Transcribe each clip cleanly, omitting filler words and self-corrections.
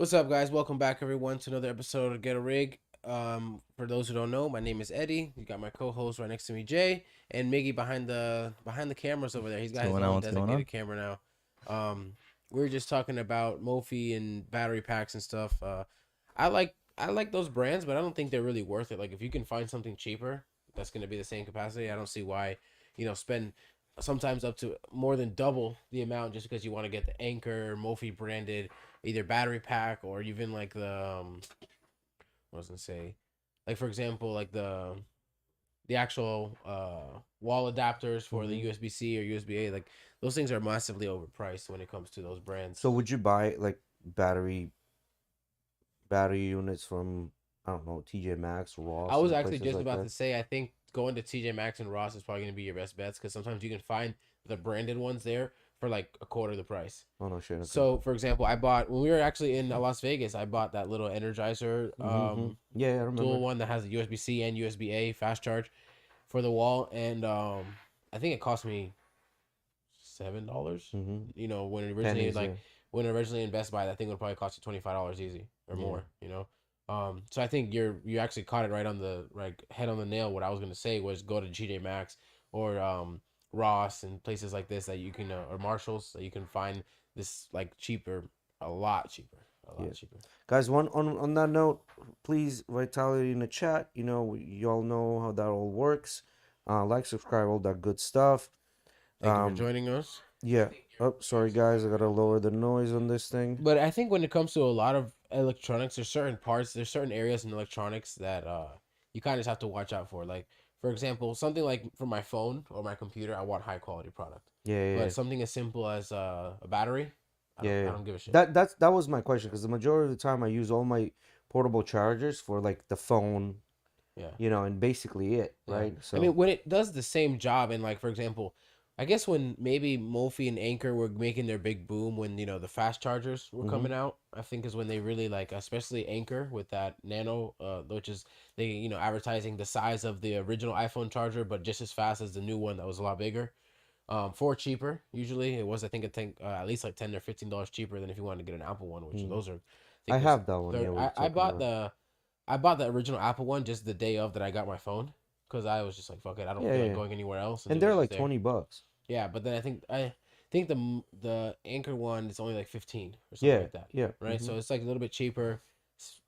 What's up, guys? Welcome back, everyone, to another episode of GhettoRig. For those who don't know, my name is Eddie. You got my co-host right next to me, Jay, and Miggy behind the cameras over there. He's What's got his going on? own What's going on? designated camera now. We were just talking about Mophie and battery packs and stuff. I like those brands, but I don't think they're really worth it. Like if you can find something cheaper that's gonna be the same capacity, I don't see why spend sometimes up to more than double the amount just because you want to get the Anchor Mophie branded either battery pack or even like what was I gonna say, like for example, like the actual wall adapters for the hmm USB-C or USB-A. Like those things are massively overpriced when it comes to those brands. So would you buy like battery units from, I don't know, TJ Maxx, I Ross, was and actually places just like about to that? say, I think going to TJ Maxx and Ross is probably gonna be your best bets because sometimes you can find the branded ones there for like a quarter of the price. Oh no, shit. Okay. So, for example, I bought when we were actually in Las Vegas. I bought that little Energizer Yeah, I dual remember. one that has a USB C and USB A fast charge for the wall, and I think it cost me $7. Mm-hmm. When Pennies, yeah. originally in Best Buy, that thing would probably cost you $25 easy or Yeah. more. So I think you actually caught it right on the head on the nail. What I was gonna say was go to GJ Maxx or Ross and places like this that you can or Marshalls that you can find this like cheaper, a lot cheaper, a Yeah. lot cheaper. Guys, one on that note, please vitality in the chat. Y'all know how that all works. Like, subscribe, all that good stuff. Thank you for Um, joining us. yeah. Oh, sorry guys, I gotta lower the noise on this thing. But I think when it comes to a lot of electronics, there's certain areas in electronics that you kind of just have to watch out for. Like for example, something like for my phone or my computer, I want high quality product. Yeah, yeah, But yeah. something as simple as a battery, I don't Yeah, I yeah. don't give a shit. That was my question because the majority of the time I use all my portable chargers for like the phone, Yeah. and basically it, Yeah. right? I So, mean, when it does the same job, and like for example, I guess when maybe Mophie and Anchor were making their big boom when the fast chargers were hmm coming out, I think is when they really like, especially Anchor with that Nano, which is they advertising the size of the original iPhone charger, but just as fast as the new one that was a lot bigger, for cheaper. Usually it was I think at least like $10 or $15 cheaper than if you wanted to get an Apple one, which mm. those are I I think was have that one. Yeah, third. what you're I talking bought about. the original Apple one just the day of that I got my phone because I was just like, fuck it, I don't Yeah, feel yeah, like yeah. going anywhere else, and And it they're was just like there. 20 bucks. Yeah, but then I think the Anchor one is only like 15 or something Yeah, like that, yeah. right? So it's like a little bit cheaper,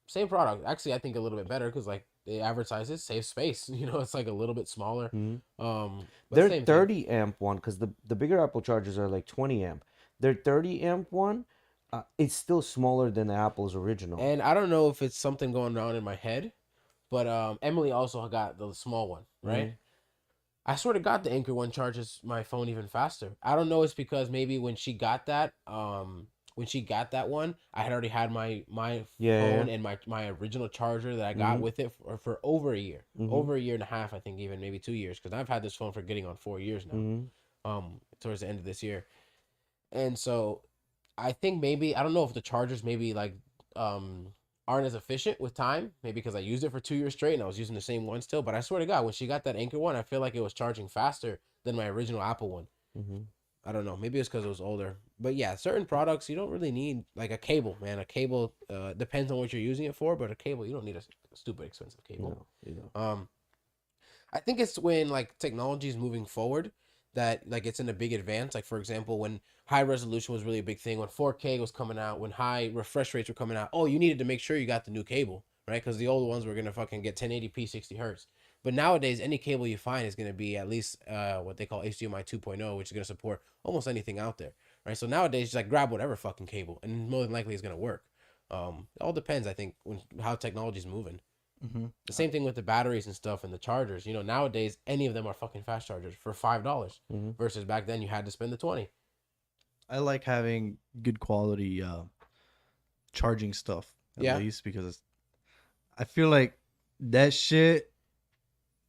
same product. Actually, I think a little bit better because like they advertise it saves space. It's like a little bit smaller, hmm but Their same thing. 30 amp one, because the bigger Apple chargers are like 20 amp. Their 30 amp one, it's still smaller than the Apple's original. And I don't know if it's something going on in my head, but Emily also got the small one, right? hmm I sort of got the Anchor one charges my phone even faster. I don't know. It's because maybe when she got that one, I had already had my Yeah, yeah, yeah. phone and my original charger that I got hmm with it for hmm over a year and a half, I think, even maybe 2 years, because I've had this phone for getting on 4 years now. hmm Towards the end of this year, and so I think maybe I don't know if the chargers maybe like um aren't as efficient with time. Maybe because I used it for 2 years straight and I was using the same one still. But I swear to God, when she got that Anchor one, I feel like it was charging faster than my original Apple one. hmm I don't know. Maybe it's because it was older. But yeah, certain products you don't really need like a cable, man. A cable depends on what you're using it for, but a cable you don't need a stupid expensive cable. You know. I think it's when like technology is moving forward that like it's in a big advance. Like for example, when high resolution was really a big thing, when 4K was coming out, when high refresh rates were coming out. Oh, you needed to make sure you got the new cable, right? Because the old ones were gonna fucking get 1080p 60 hertz. But nowadays, any cable you find is gonna be at least what they call HDMI 2.0, which is gonna support almost anything out there, right? So nowadays, just like grab whatever fucking cable, and more than likely it's gonna work. It all depends, I think, how technology's moving. hmm The same thing with the batteries and stuff and the chargers. Nowadays any of them are fucking fast chargers for $5 hmm versus back then you had to spend the 20. I like having good quality charging stuff at Yeah, least because I feel like that shit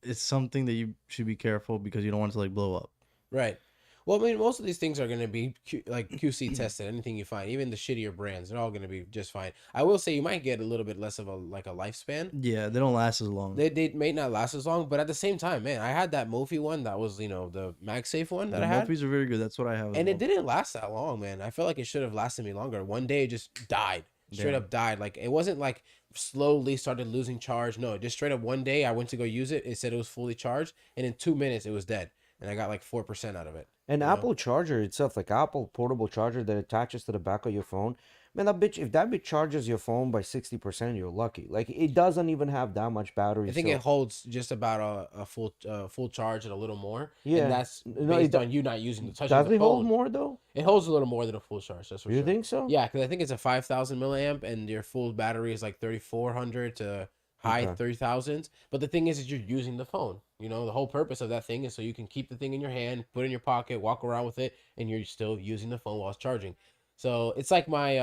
is something that you should be careful because you don't want it to like blow up. right. Well, I mean, most of these things are going to be like QC tested. Anything you find, even the shittier brands, they're all going to be just fine. I will say you might get a little bit less of a lifespan. Yeah, they don't last as long. They may not last as long, but at the same time, man, I had that Mophie one that was the MagSafe one that The I had, Mophis are very good. That's what I have as and it well. didn't last that long, man. I felt like it should have lasted me longer. One day it just died. straight Damn. up died. Like it wasn't like slowly started losing charge. No, just straight up one day I went to go use it. It said it was fully charged, and in 2 minutes it was dead, and I got like 4% out of it. An You know, Apple charger itself, like Apple portable charger that attaches to the back of your phone, man, that bitch, if that bitch charges your phone by 60%, you're lucky. Like it doesn't even have that much battery I think it still. holds just about a full charge and a little more, and Yeah. that's No, based on you not touching does the it hold phone. more though? It holds a little more than a full charge, that's for You sure. think so? Yeah, because I think it's a 5,000 milliamp, and your full battery is like 3,400 to high Okay. 3,000s. But the thing is you're using the phone. You know, the whole purpose of that thing is so you can keep the thing in your hand, put it in your pocket, walk around with it, and you're still using the phone while it's charging. So it's like my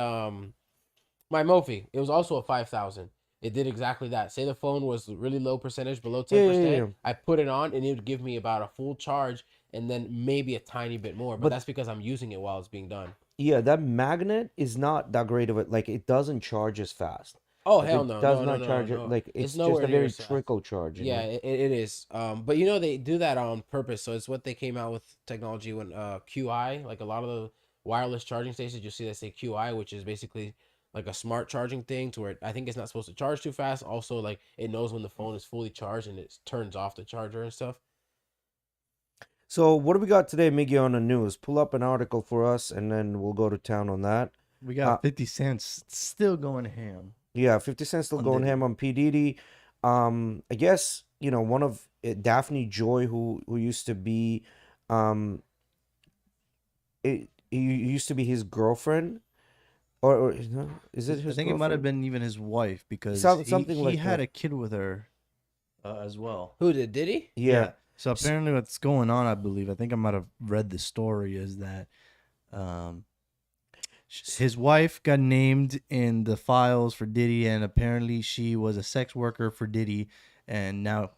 Mophie. It was also a 5,000. It did exactly that. Say the phone was really low percentage, below Yeah, yeah, 10%. yeah. I put it on and it would give me about a full charge and then maybe a tiny bit more. But But that's because I'm using it while it's being done. yeah, that magnet is not that great of it. Like it doesn't charge as fast. Oh Like hell it no, does no, no, not no, charge it. no! Like It's it's just nowhere a near very as fast. trickle charge, you Yeah, know. it is. But you know they do that on purpose. So it's what they came out with technology when QI, like a lot of the wireless charging stations, you see they say QI, which is basically like a smart charging thing to where I think it's not supposed to charge too fast. Also, like it knows when the phone is fully charged and it turns off the charger and stuff. So what do we got today, Miggy, on the news? Pull up an article for us, and then we'll go to town on that. We Uh, got 50 cents still going ham yeah, 50 Cent still on going Diddy. ham on P Diddy. I guess one of Daphne Joy, who used to be, he used to be his girlfriend, or no, is it I his think it might have girlfriend? been even his wife because Something he like had that. a kid with her as well. Who did he? Yeah. So apparently, what's going on? I believe I think I might have read the story is that um, his wife got named in the files for Diddy, and apparently she was a sex worker for Diddy, and now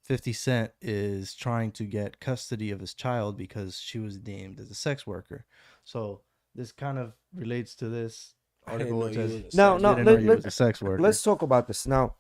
50 Cent is trying to get custody of his child because she was named as a sex worker. So this kind of relates to this I didn't article. know It you says, was a Now, sex now didn't worker. know you was a sex worker. let's talk about this now.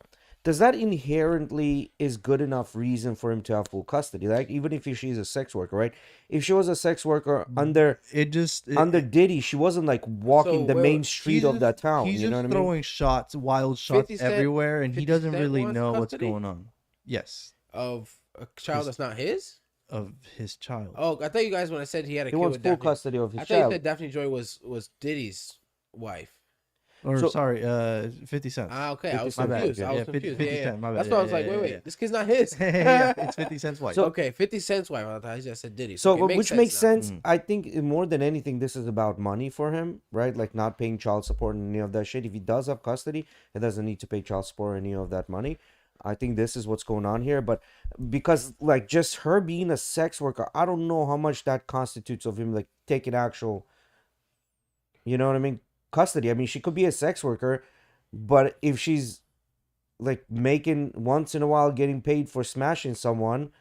Does that inherently is good enough reason for him to have full custody? Like even if she's a sex worker, right? If she was a sex worker under It just under Diddy, she wasn't like So walking the wait, main street of that town. he's You know just what I mean? throwing shots, wild shots 50 Cent everywhere, and he 50 doesn't Cent really wants know what's custody going on. Yes, of a child His- that's not his? of his child. Oh, I thought you guys when I said he had a He kid wants with full Daphne. custody of his I thought you child. said Daphne Joy was Diddy's wife. Or So- sorry, 50 cents. Ah, okay. 50 I was Cent, confused. yeah. I was Yeah, 50 confused. 50 Yeah, Cent, my bad. That's why I was Yeah, like, yeah, wait, yeah. this kid's not his. Yeah, it's 50 Cent's wife. So- Okay, 50 Cent's wife. I thought I just said Diddy. So, Okay, which makes now. sense. Mm. I think more than anything, this is about money for him, right? Like not paying child support and any of that shit. If he does have custody, he doesn't need to pay child support or any of that money. I think this is what's going on here. But because like just her being a sex worker, I don't know how much that constitutes of him like taking actual, you know what I mean, custody. I mean, she could be a sex worker, but if she's like making once in a while getting paid for smashing someone,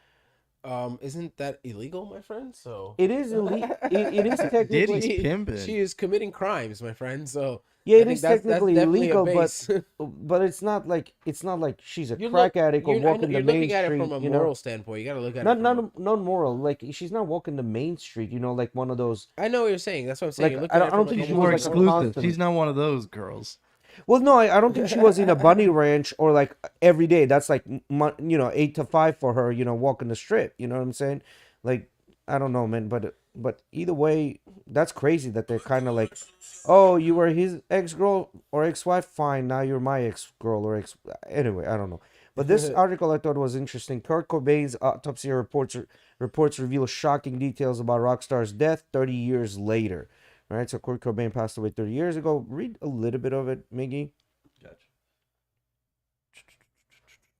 Isn't that illegal, my friend? So it is illegal. It is technically. Diddy's pimping. She is committing crimes, my friend. So Yeah, I it think is that's technically definitely a illegal, base. but it's not like she's a You crack look, addict or you're, I know, walking the you're main looking at it street. from a You moral know, standpoint. You got to look at not it from. not moral. Like she's not walking the main street. You know, like one of those. I know what you're saying. That's what I'm saying. Like, You're I looking don't- at I it don't from think like she a More was, like, moral- a exclusive. constant. She's not one of those girls. Well, no, I don't think she was in a bunny ranch or like every day. That's like 8 to 5 for her. You know, walking the strip. You know what I'm saying? Like I don't know, man. But either way, that's crazy that they're kind of like, oh, you were his ex girl or ex wife. Fine, now you're my ex girl or ex. Anyway, I don't know. But this article I thought was interesting. Kurt Cobain's autopsy reports reveal shocking details about Rockstar's death 30 years later. All right, so Kurt Cobain passed away 30 years ago. Read a little bit of it, Miggy. Gotcha.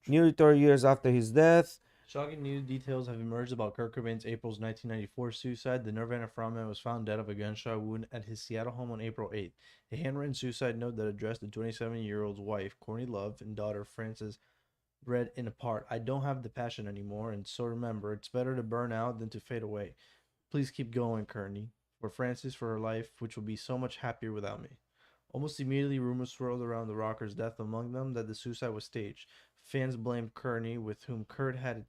Nearly 30 years after his death. Shocking new details have emerged about Kurt Cobain's April's 1994 suicide. The Nirvana frontman was found dead of a gunshot wound at his Seattle home on April 8th. A handwritten suicide note that addressed the 27-year-old's wife, Courtney Love, and daughter, Frances, read in a part, "I don't have the passion anymore, and so remember, it's better to burn out than to fade away. Please keep going, Courtney. For Frances, for her life, which will be so much happier without me." Almost immediately, rumors swirled around the rocker's death, among them that the suicide was staged. Fans blamed Kearney, with whom Kurt had a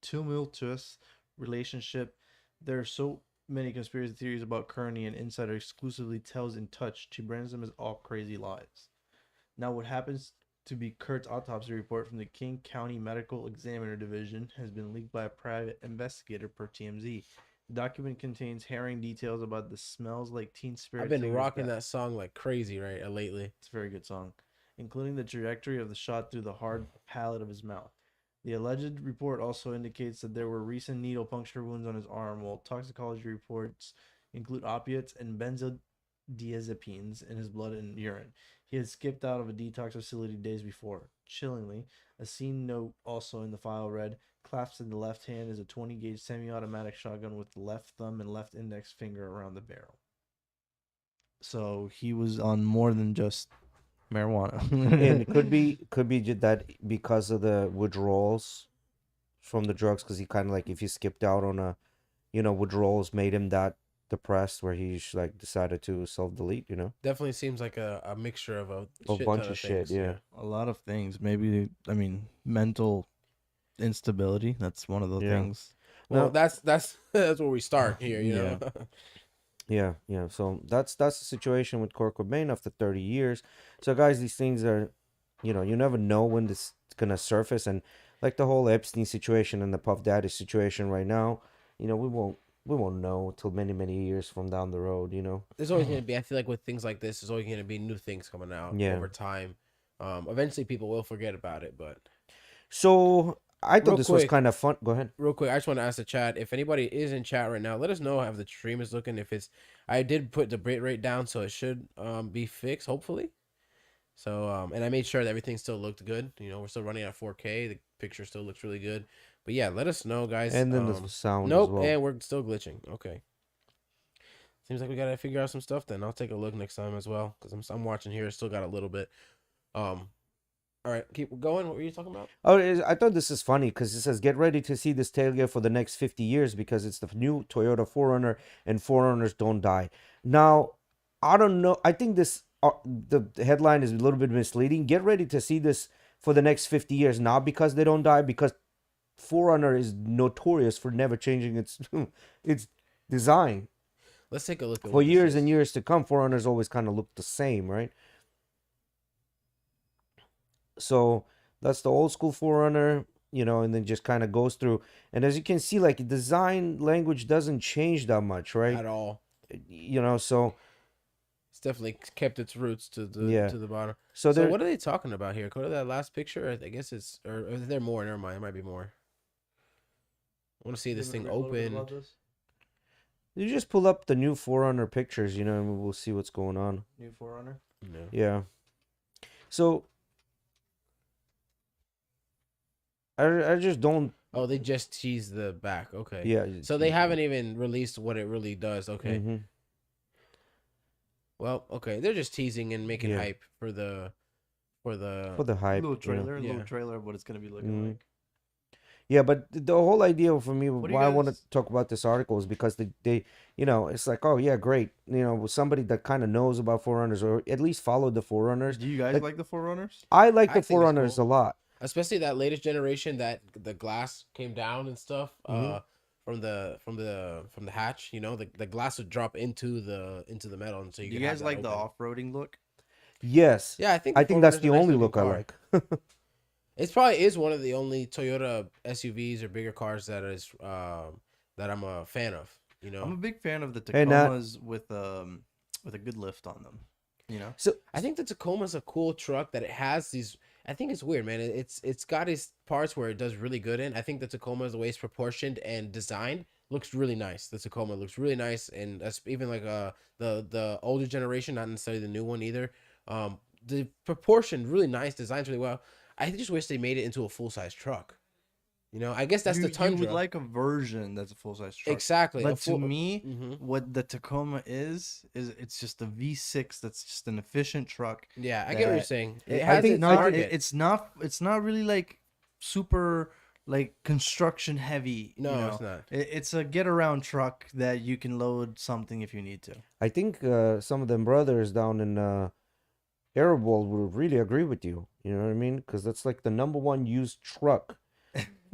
tumultuous relationship. There so many conspiracy theories about Kearney, an insider exclusively tells In Touch. She brands them as all crazy lies. Now, what happens to be Kurt's autopsy report from the King County Medical Examiner Division has been leaked by a private investigator per TMZ. The document contains harrowing details about the Smells Like Teen I've Spirit been singer's rocking death. that song like crazy lately. It's a very good song, including the trajectory of the shot through the hard palate of his mouth. The alleged report also indicates that there were recent needle puncture wounds on his arm, while toxicology reports include opiates and benzodiazepines in his blood and urine. He had skipped out of a detox facility days before. Chillingly, a scene note also in the file read, clasped in the left hand is a 20-gauge semi-automatic shotgun with the left thumb and left index finger around the barrel. So he was on more than just marijuana. And it could be that because of the withdrawals from the drugs, because he kind of like if he skipped out on a, withdrawals made him that depressed where he like decided to self delete. Definitely seems like a mixture of a A shit bunch ton of of shit. things. Yeah. A lot of things. Maybe, I mean, mental instability. That's one of the Yeah. things. Well, Now, that's that's where we start here, you know. yeah. So that's the situation with Kurt Cobain after 30 years. So guys, these things are, you never know when this is gonna surface, and like the whole Epstein situation and the Puff Daddy situation right now, we won't know till many years from down the road. There's always gonna be. I feel like with things like this, there's always gonna be new things coming out Yeah. over time. Eventually, people will forget about it, but So I thought Real this was quick. kind of fun. Go ahead. real quick, I just want to ask the chat if anybody is in chat right now. Let us know how the stream is looking. If it's, I did put the bit rate down, so it should be fixed hopefully. So and I made sure that everything still looked good. We're still running at 4K. The picture still looks really good. But yeah, let us know, guys. And then the sound as Nope, well. and we're still glitching. Okay. Seems like we gotta figure out some stuff. Then I'll take a look next time as well because I'm watching here. Still got a little bit. All right, keep going. What were you talking about? Oh, I thought this is funny because it says get ready to see this tailgate for the next 50 years because it's the new Toyota 4Runner and 4Runners don't die. Now, I don't know. I think the headline is a little bit misleading. Get ready to see this for the next 50 years, not because they don't die, because 4Runner is notorious for never changing its its design. Let's take a look at For what this years is. and years to come, 4Runners always kind of look the same, right? So that's the old school 4Runner, and then just kind of goes through. And as you can see, like design language doesn't change that much, right? At all. So It's definitely kept its roots to the Yeah. bottom. so So there, what are they talking about here? Go to that last picture. I guess it's or is there more? Never mind. There might be more. I want to see this thing open. you just pull up the new 4Runner pictures, and we'll see what's going on. New Forerunner. No. Yeah. So I just don't. Oh, they just teased the back. Okay. Yeah. So they haven't even released what it really does. Okay. Mhm. Well, okay. They're just teasing and making Yeah. hype for the For the hype. Little trailer, Yeah. little trailer of what it's gonna be looking Mhm. like. Yeah, but the whole idea for me, What do you why I want to guys- talk about this article is because they, it's like, oh yeah, great, somebody that kind of knows about 4Runners or at least followed the 4Runners. Do you guys Like- like the Forerunners? I like I the think it's 4Runners cool. a lot. Especially that latest generation that the glass came down and stuff. Mhm. From the hatch. The glass would drop into the metal, and so Do you you could have guys that like the open. off-roading look? Yes, Yeah, I think I think that's 4Runner's the a nice only looking look I car. like. It probably is one of the only Toyota SUVs or bigger cars that I'm a fan of. I'm a big fan of the Hey, Nat. Tacomas with a good lift on them. So I think the Tacoma's a cool truck that it has these. I think it's weird, man. It's got its parts where it does really good in. I think the Tacoma, the way it's proportioned and designed, looks really nice. The Tacoma looks really nice, and that's even like the older generation, not necessarily the new one either. The proportion really nice, designs really well. I just wish they made it into a full size truck. I guess that's the You Tundra. would like a version that's a full-size truck. Exactly. But to me, Mhm. what the Tacoma is it's just a V6 that's just an efficient truck. Yeah, I get what you're that- saying. It- It I has think its not, market. it's not really like super like construction heavy. No, it's not. It's a get around truck that you can load something if you need to. I think some of them brothers down in Arab World would really agree with you. You know what I mean? Because that's like the number one used truck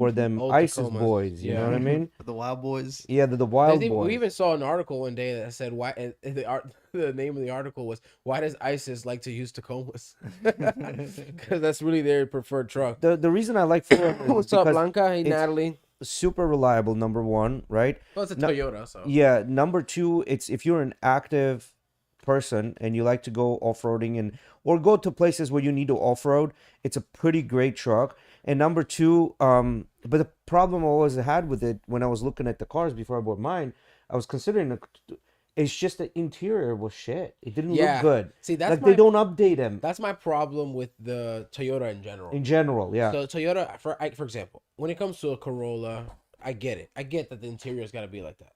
for them Old ISIS Tacomas. boys. You know what I Yeah. mean? The Wild Boys. Yeah, the We wild boys. even saw an article one day that said why the name of the article was why does ISIS like to use Tacomas? Because that's really their preferred truck. The reason I like 4Runners is What's up, because Blanca? Hey, it's Natalie. super reliable. Number one, right? Well, it's a No- Toyota, so Yeah. Number two, it's if you're an active person and you like to go off-roading and or go to places where you need to off-road, it's a pretty great truck. And number two, but the problem I always had with it when I was looking at the cars before I bought mine, I was considering it's just the interior was shit. It didn't look yeah. good. See, that's Like my they don't update them that's my problem with the Toyota in general. in general. Yeah. So Toyota, for example, when it comes to a Corolla, I get it. I get that the interior's got to be like that.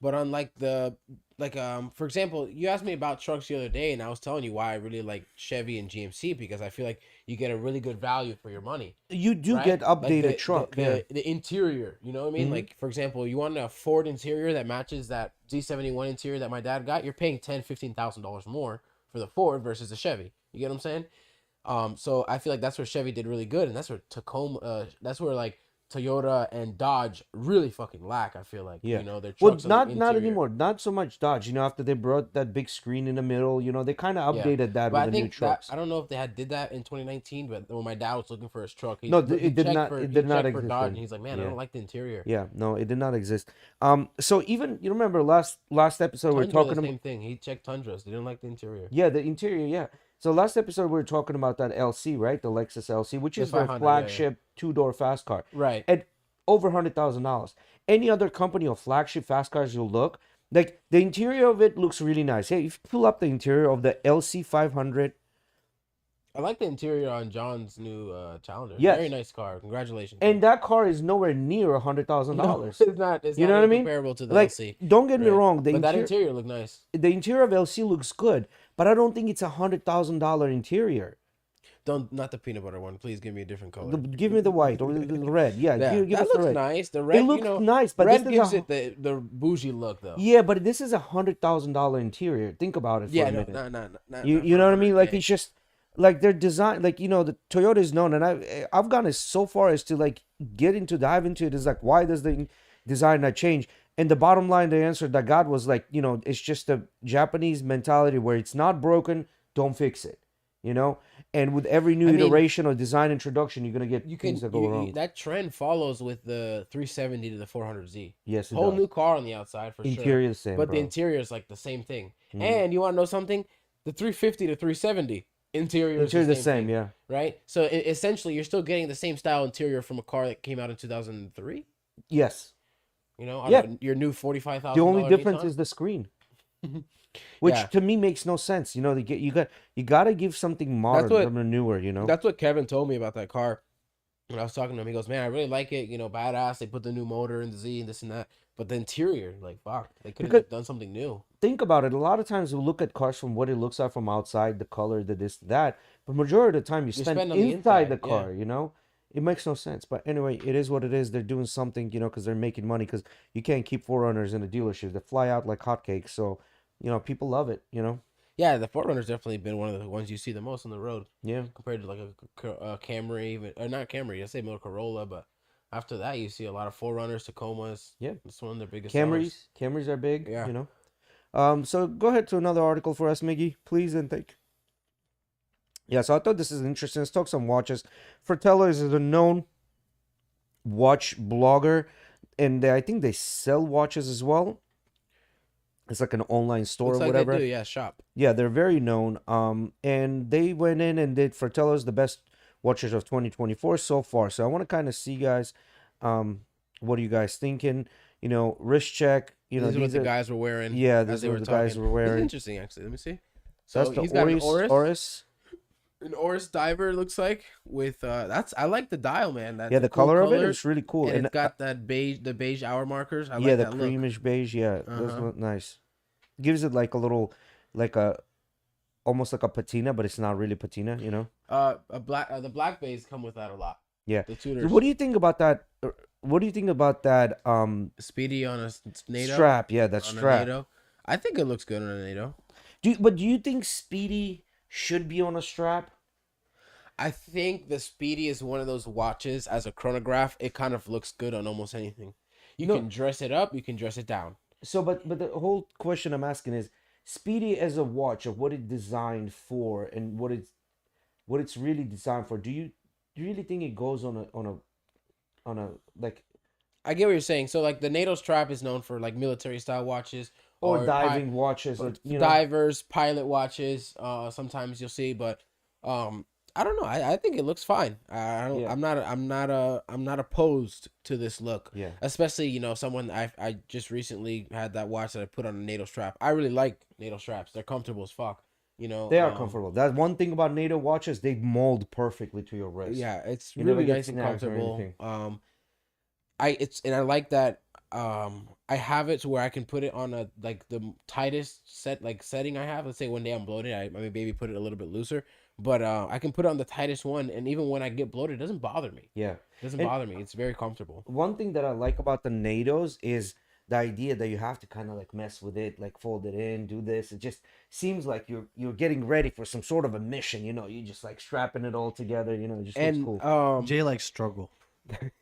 But unlike for example, you asked me about trucks the other day, and I was telling you why I really like Chevy and GMC because I feel like you get a really good value for your money. You do Right? get Like updated truck. Yeah. the interior, you know what I mean? Mhm. Like for example, you want a Ford interior that matches that Z71 interior that my dad got, you're paying $15,000 more for the Ford versus the Chevy. You get what I'm saying? So I feel like that's where Chevy did really good, and that's where Tacoma, that's where like Toyota and Dodge really fucking lack. I feel like Yeah. their Well, trucks. not interior. anymore. Not so much Dodge. After they brought that big screen in the middle, they kind of Yeah. updated that But with I the new think that trucks. I don't know if they did that in 2019, but when my dad was looking for his truck, No, it did checked not. For, It he did not checked for exist Dodge, then. and he's like, man, I Yeah. don't like the interior. Yeah, no, it did not exist. So even you remember last episode we were Tundra, talking the about same thing. He checked Tundras. They didn't like the interior. yeah the interior. Yeah. So last episode we were talking about that LC, right? The Lexus LC, which The is their 500, yeah, yeah. flagship two-door fast car Right. at over $100,000. Any other company of flagship fast cars you look like the interior of it looks really nice. Hey, if you pull up the interior of the LC 500. I like the interior on John's new Challenger. Yes. Very nice car. Congratulations. And that car is nowhere near $100,000. no, it's not. It's You not know what I mean? comparable to the Like, LC. don't get me Right. wrong, But that interior looked nice. the interior of LC looks good, but I don't think it's $100,000 interior. Not the peanut butter one. Please give me a different color. Give me the white or the red. Yeah, Yeah, give that us the looks red. nice. The red, It looks nice, but red this gives is it the bougie look though. yeah, but this is $100,000 interior. Think about it for Yeah, a no, minute. no. You know what I mean? Like it's just like their design, like the Toyota is known, and I've gone as so far as to like dive into it. Is like why does the design not change? And the bottom line, the answer that I got was like it's just a Japanese mentality where it's not broken, don't fix it. And with every new iteration or design introduction, you're gonna get things that go wrong. That trend follows with the 370 to the 400Z. Yes, it Whole does. new car on the outside for sure. Interior the same, but bro. the interior is like the same thing. And you want to know something? The 350 to 370 interior is the same same, thing, yeah. right? So essentially, you're still getting the same style interior from a car that came out in 2003. Yes. Yeah. Your new $45,000. The only difference is the screen. Which to me makes no sense. You gotta give something modern, something newer. That's what Kevin told me about that car. When I was talking to him, he goes, "Man, I really like it. Badass. They put the new motor in the Z and this and that. But the interior, like, fuck, they could have done something new." Think about it. A lot of times we look at cars from what it looks like from outside, the color, the this, that. But majority of the time you spend spend on the inside the inside, car. It makes no sense. But anyway, it is what it is. They're doing something, because they're making money. Because you can't keep 4Runners in a dealership. They fly out like hotcakes. So people love it. Yeah, the 4Runner's definitely been one of the ones you see the most on the road. Yeah. Compared to like a Camry, even or not Camry, I say more Corolla, but after that you see a lot of 4Runners, Tacomas. Yeah. It's one of their biggest sellers. Camrys are big. Yeah. So go ahead to another article for us, Miggy, please, and thank. Yeah, so I thought this is interesting. Let's talk some watches. Fratello is a known watch blogger, and I think they sell watches as well. It's like an online store Looks or like whatever. They do, yeah, shop. Yeah, they're very known. And they went in and did Fratello's the best watches of 2024 so far. So I want to kind of see, guys, what are you guys thinking? Wrist check. These are what the guys were wearing. Yeah, these are what the guys were It's wearing. interesting, actually. Let me see. So That's the he's got an Oris. An Oris diver, it looks like, with I like the dial, man. That's Yeah, the cool color of it is really cool. And it's got that beige hour markers. I yeah, like the that look. creamish beige. Yeah, those look nice. Gives it like a little, almost like a patina, but it's not really patina. The black bays come with that a lot. Yeah. The tuners. What do you think about that? What do you think about that? Speedy on a NATO strap. Yeah, that on a strap. NATO. I think it looks good on a NATO. Do you think Speedy should be on a strap? I think the Speedy is one of those watches as a chronograph. It kind of looks good on almost anything. You No, can dress it up. You can dress it down. so but the whole question I'm asking is Speedy as a watch of what it's designed for and what it's really designed for. Do you really think it goes on a like I get what you're saying. So like the NATO strap is known for like military style watches or or diving watches or or you know divers, pilot watches. Sometimes you'll see, but I don't know. I think it looks fine. I don't. yeah I'm not opposed to this look. yeah Especially someone I just recently had that watch that I put on a NATO strap. I really like NATO straps. They're comfortable as fuck. they are comfortable. That's one thing about NATO watches, they mold perfectly to your wrist. Yeah, it's You never really get nice and snags or comfortable. anything. I like that I have it to where I can put it on a like the tightest setting I have. Let's say one day I'm bloated, I maybe put it a little bit looser, but I can put it on the tightest one, and even when I get bloated, it doesn't bother me. Yeah. It doesn't And bother me. It's very comfortable. one thing that I like about the NATOs is the idea that you have to kind of like mess with it, like fold it in, do this. It just seems like you're getting ready for some sort of a mission. You just like strapping it all together. It just looks And cool. Jay likes struggle.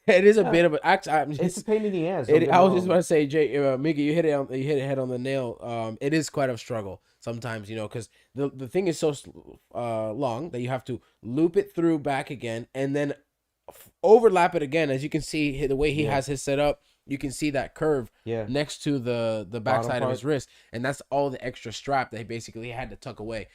it is a Yeah. bit of a actually. It's a pain in the ass. Don't get I me was just wrong. about to say, Jay, Mickey, you hit it head on the nail. It is quite a struggle sometimes, because the thing is so long that you have to loop it through back again and then overlap it again. As you can see, the way he Yeah. has his set up, you can see that curve Yeah. next to the Bottom backside of his part. wrist, and that's all the extra strap that he basically had to tuck away.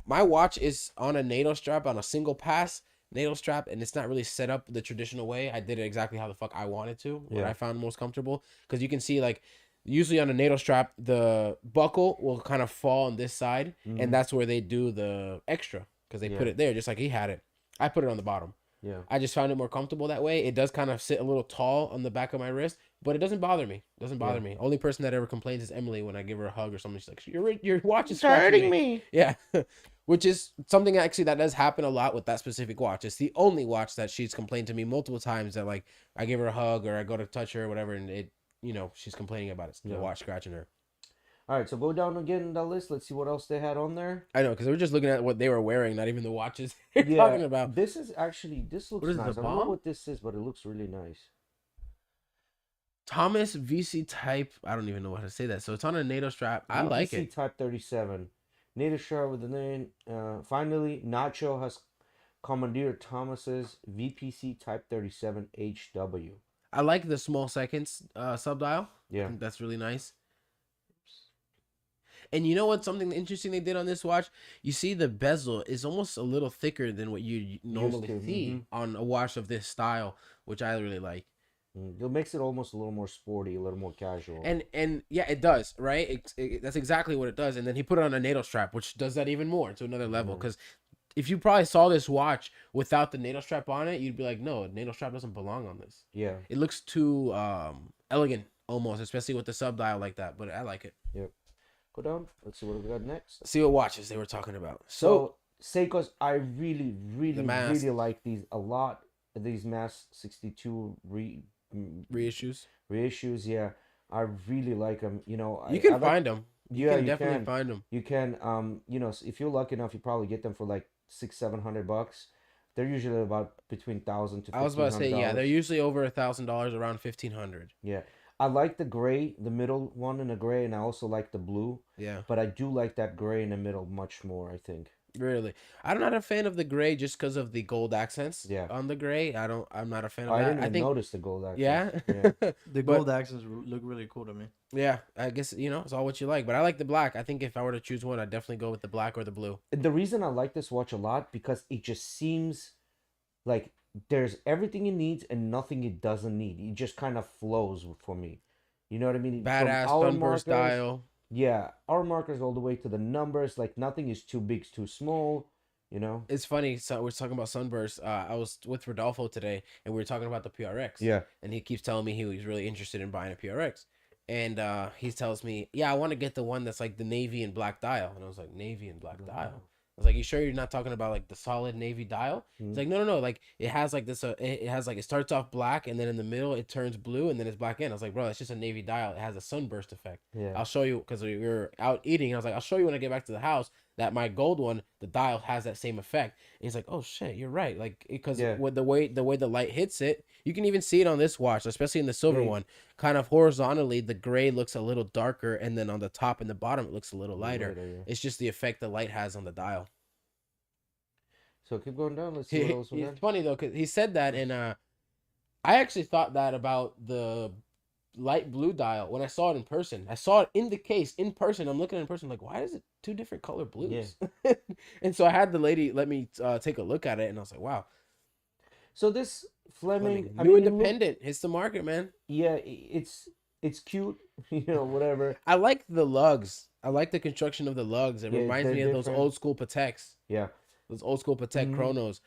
My watch is on a NATO strap on a single pass NATO strap, and it's not really set up the traditional way. I did it exactly how the fuck I wanted to, what Yeah. I found most comfortable. Because you can see, like, usually on a NATO strap, the buckle will kind of fall on this side, Mhm. and that's where they do the extra because they put Yeah. it there just like he had it. I put it on the bottom. Yeah. I just found it more comfortable that way. It does kind of sit a little tall on the back of my wrist, but it doesn't bother me. It doesn't bother me. Only person that ever complains is Emily when I give her a hug or something. She's like, your watch is It's scratching hurting me. me. Yeah. Which is something actually that does happen a lot with that specific watch. It's the only watch that she's complained to me multiple times that like I give her a hug or I go to touch her or whatever, and she's complaining about it. The Yeah. watch scratching her. All right, so go down again the list. Let's see what else they had on there. I know, because we're just looking at what they were wearing, not even the watches they're Yeah, talking about. this looks What is it, nice. the I don't know bomb? what this is, but it looks really nice. Thomas VC type. I don't even know how to say that. So it's on a NATO strap. I like VPC it. Type 37. Native shirt with the name. Finally, Nacho has commandeered Thomas's VPC Type 37 HW. I like the small seconds subdial. I Yeah. think that's really nice. And you know what? Something interesting they did on this watch. You see, the bezel is almost a little thicker than what you normally to, see on a watch of this style, which I really like. It makes it almost a little more sporty, a little more casual. And yeah, it does, right? That's exactly what it does. And then he put it on a NATO strap, which does that even more to another level. Because if you probably saw this watch without the NATO strap on it, you'd be like, no, NATO strap doesn't belong on this. Yeah. It looks too elegant almost, especially with the subdial like that. But I like it. Yep. Go down. Let's see what we got next. Let's see what watches they were talking about. So Seikos, I really, really, mask. really like these a lot. These Mass 62 Reissues. reissues, yeah, I really like them. You I can like, find them. You yeah, can you definitely can. find them. You can, if you're lucky enough, you probably get them for like $600-700. They're usually about between 1,000 to I was about to say, yeah, they're $1,500. usually over $1,000, around 1,500. Yeah, I like the gray, the middle one in the gray, and I also like the blue. Yeah, But I do like that gray in the middle much more, I think. really. I'm not a fan of the gray just because of the gold accents. Yeah. On the gray, I'm not a fan of I that. didn't I even think, notice the gold accents. yeah, Yeah. The But- gold accents look really cool to me. yeah. I guess it's all what you like. But I like the black. I think if I were to choose one, I'd definitely go with the black or the blue. And the reason I like this watch a lot because it just seems like there's everything it needs and nothing it doesn't need. It just kind of flows for me. You know what I mean? From Badass hour sunburst markers- dial. Yeah, hour markers all the way to the numbers. Like nothing is too big, too small. It's funny. So we're talking about sunburst. I was with Rodolfo today, and we were talking about the PRX. Yeah. And he keeps telling me he was really interested in buying a PRX. And he tells me, yeah, I want to get the one that's like the navy and black dial. And I was like, navy and black dial? I was like, you sure you're not talking about like the solid navy dial? He's like, no. Like it has like this. It has like it starts off black, and then in the middle it turns blue, and then it's black in. I was like, bro, it's just a navy dial. It has a sunburst effect. Yeah. I'll show you because we were out eating. And I was like, I'll show you when I get back to the house. that my gold one, the dial has that same effect. And he's like, oh shit, you're right. Like because Yeah. with the way the light hits it, you can even see it on this watch, especially in the silver Hey, one. Kind of horizontally, the gray looks a little darker, and then on the top and the bottom, it looks a little a little lighter. later, yeah. It's just the effect the light has on the dial. So keep going down. Let's see what else we It's got. funny though, because he said that, and I actually thought that about the light blue dial when I saw it in person. I saw it in the case in person. I'm looking at it in person, like, why is it two different color Yeah. blues? And so I had the lady let me take a look at it, and I was like, wow, So this Fleming, Fleming, I new mean, it look, independent, hits the market, man. yeah, it's cute, whatever. I like the lugs. I like the construction of the lugs. It Yeah, reminds they're me of those different. old school Pateks, Yeah. those old school Patek Mhm. Chronos.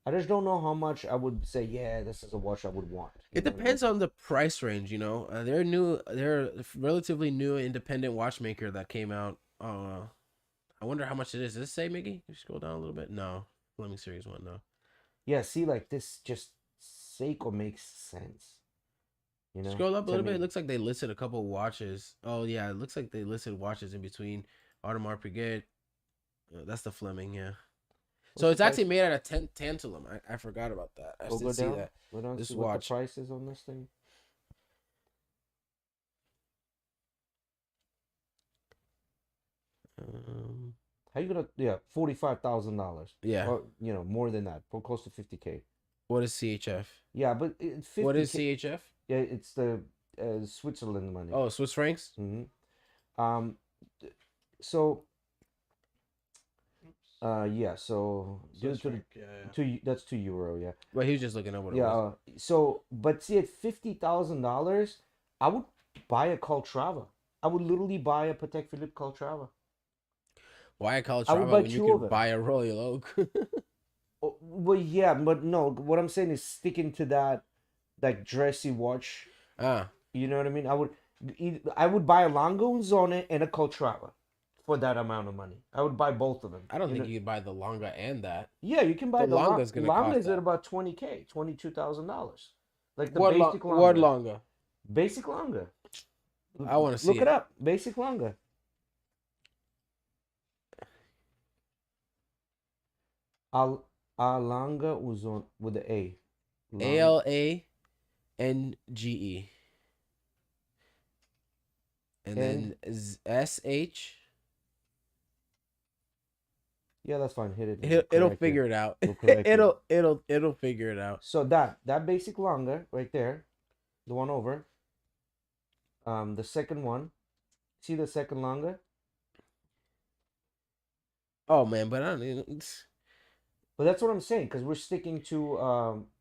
I just don't know how much I would say. Yeah, this is a watch I would want. It depends on the price range, they're new. They're a relatively new independent watchmaker that came out. I wonder how much it is. Does it say, Miggy? You scroll down a little bit. No, Fleming Series One. No. Yeah, see, like this just Seiko makes sense. Scroll up a To little bit. me. It looks like they listed a couple watches. Oh yeah, it looks like they listed watches in between Audemars Piguet. That's the Fleming, yeah. So What's it's the actually price? made out of tantalum. I forgot about that. I We'll didn't go see down. that. Go down. This See what the watch. price is on this thing. Um, How you gonna? Yeah, $45,000. yeah. Or more than that, for close to 50K. What is CHF? Yeah, but it's What is 50K. CHF? Yeah, it's the Switzerland money. Oh, Swiss francs. Hmm. Um, so yeah, so due Swiss to franc, yeah. that's €2, yeah. Well, he was just looking up what it Yeah. was. So, but see, at $50,000, I would buy a Caltrava. I would literally buy a Patek Philippe Caltrava. Why a I would Calatrava buy when you two of could them. buy a Royal Oak? Oh, well, yeah, but no. What I'm saying is sticking to that, like dressy watch. Ah, You know what I mean? I would buy a Longozone and a Caltrava for that amount of money. I would buy both of them. I don't think you could buy the Longa and that. Yeah, you can buy The the Longa's gonna Longa cost is at that. about 20K, $22,000. Like the What basic What Longa. Longa? Basic Longa. I want to see Look it it. up. Basic Longa. Al Alanga was on with the A. ALANGE. And And then SH. yeah, that's fine. Hit it. It'll Correct figure it out. We'll correct it. It'll figure it out. So that basic Longa right there, the one over. The second one. See the second Longa? Oh man, but I don't even. But that's what I'm saying, because we're sticking to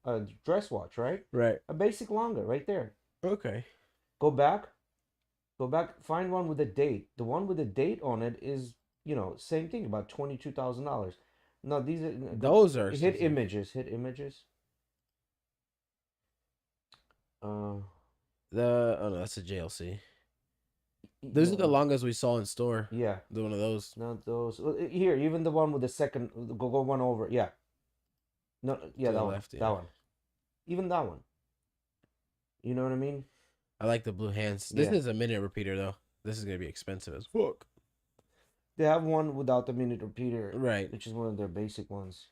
a dress watch, right? Right. A basic Longa right there. Okay. Go back. Go back. Find one with a date. The one with a date on it is, same thing, about $22,000. No, these are Those are hit expensive. images. Hit images. Oh no, that's a JLC. Those are the no, longest we saw in store. Yeah, The one of those. not those. Here, even the one with the second. Go one over. Yeah. No, yeah, To the that one. left, yeah. That one. Even that one. You know what I mean? I like the blue hands. This Yeah. is a minute repeater though. This is gonna be expensive as fuck. They have one without the minute repeater, Right. which is one of their basic ones.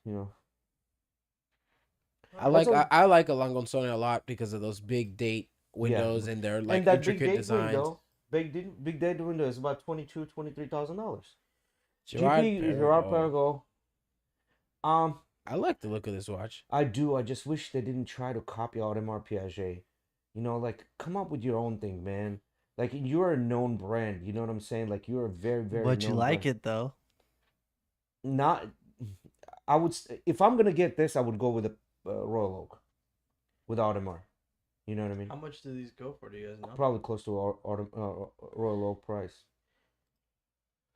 I like That's I like a Langonsone a lot because of those big date windows and their like and that big intricate date designs. window, big date window is about $23,000. Gerard Gerard Perregaux. Perregaux. I like the look of this watch. I do. I just wish they didn't try to copy Audemars Piguet. Like come up with your own thing, man. Like you're a known brand. You know what I'm saying? Like you're a very, very. But you known like brand. it though. Not. I would. If I'm gonna get this, I would go with a Royal Oak, with Audemars. You know what I mean? How much do these go for? Do you guys know? Probably close to Royal Oak price.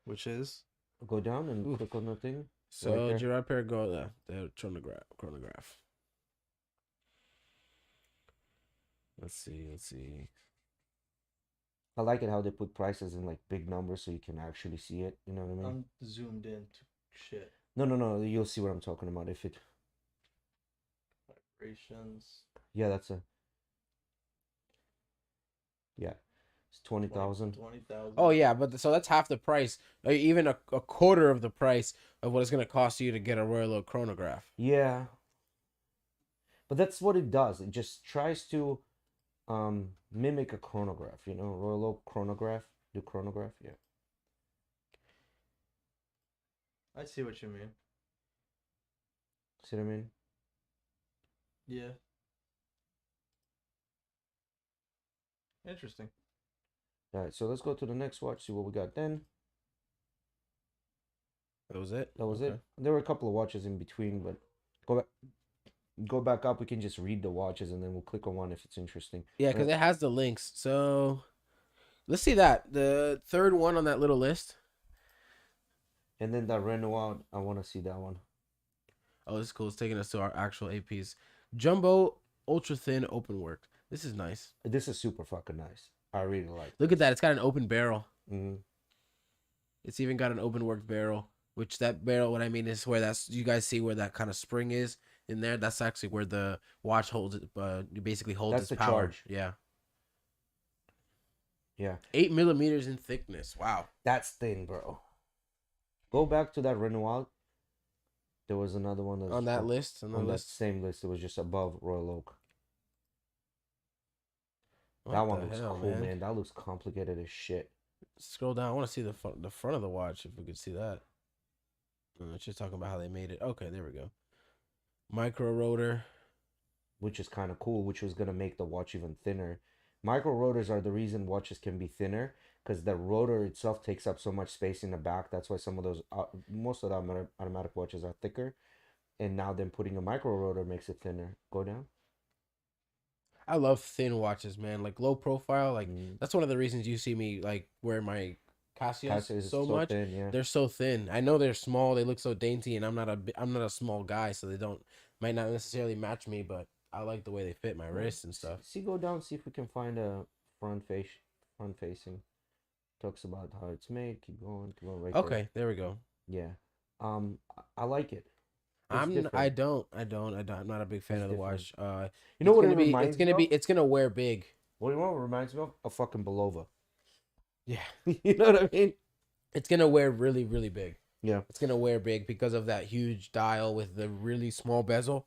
Which is? Go down and Oof. click on the thing. So Right there. Gerard Perregaux, the chronograph. Let's see. I like it how they put prices in like big numbers so you can actually see it. You know what I mean? I'm zoomed in to shit. No. You'll see what I'm talking about. If it, Vibrations. yeah, that's a. Yeah. It's 20,000. 20,000. Oh yeah, but so that's half the price, or even a quarter of the price of what it's gonna cost you to get a Royal Oak chronograph. Yeah, but that's what it does. It just tries to mimic a chronograph. You know, Royal Oak chronograph. Do chronograph? Yeah. I see what you mean. See what I mean? Yeah. Interesting. All right, so let's go to the next watch. See what we got then. That was it. That was Okay. it. There were a couple of watches in between, but go back. Go back up. We can just read the watches and then we'll click on one if it's interesting. Yeah, because it has the links. So let's see that the third one on that little list. And then that Renoir, I want to see that one. Oh, this is cool. It's taking us to our actual APs. Jumbo ultra thin open work. This is nice. This is super fucking nice. I really like. Look at that. It's got an open barrel. Mm-hmm. It's even got an open work barrel. Which that barrel, what I mean is where that's, you guys see where that kind of spring is in there. That's actually where the watch holds it. Basically holds That's its the power. charge. Yeah. Yeah. 8 millimeters in thickness. Wow. That's thin, bro. Go back to that Renoir. There was another one On that list. On the on that list. same list. It was just above Royal Oak. What That one the looks hell, cool, man. That looks complicated as shit. Scroll down. I want to see the front of the watch, if we could see that. It's just talking about how they made it. Okay, there we go. Micro rotor. Which is kind of cool, which was going to make the watch even thinner. Micro rotors are the reason watches can be thinner, because the rotor itself takes up so much space in the back. That's why some of those, most of the automatic watches are thicker. And now then putting a micro rotor makes it thinner. Go down. I love thin watches, man. Like low profile. Like Mm. that's one of the reasons you see me like wear my Casios Casio is so much. thin, yeah. They're so thin. I know they're small. They look so dainty, and I'm not a small guy, so they might not necessarily match me. But I like the way they fit my wrists and stuff. See, go down, see if we can find a front facing. Talks about how it's made. Keep going right there. Okay, there we go. Yeah. I like it. It's I'm different. I'm not a big fan It's of the different. watch. You know what it gonna be, reminds it's gonna me be of? it's gonna wear big. What do you know what it reminds me of? A fucking Belova. Yeah. You know what I mean? It's gonna wear really, really big. Yeah. It's gonna wear big because of that huge dial with the really small bezel.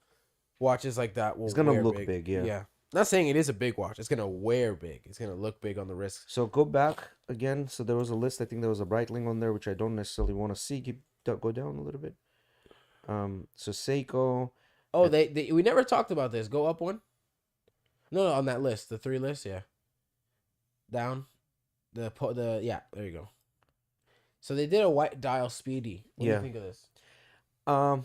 Watches like that will It's gonna wear look big, yeah. Yeah. Not saying it is a big watch. It's gonna wear big. It's gonna look big on the wrist. So go back again. So there was a list. I think there was a Breitling on there, which I don't necessarily want to see. Go down a little bit. So Seiko. Oh, we never talked about this. Go up one. No, on that list, the 3 list, yeah. Down, yeah, there you go. So they did a white dial speedy. What do Yeah. you think of this? I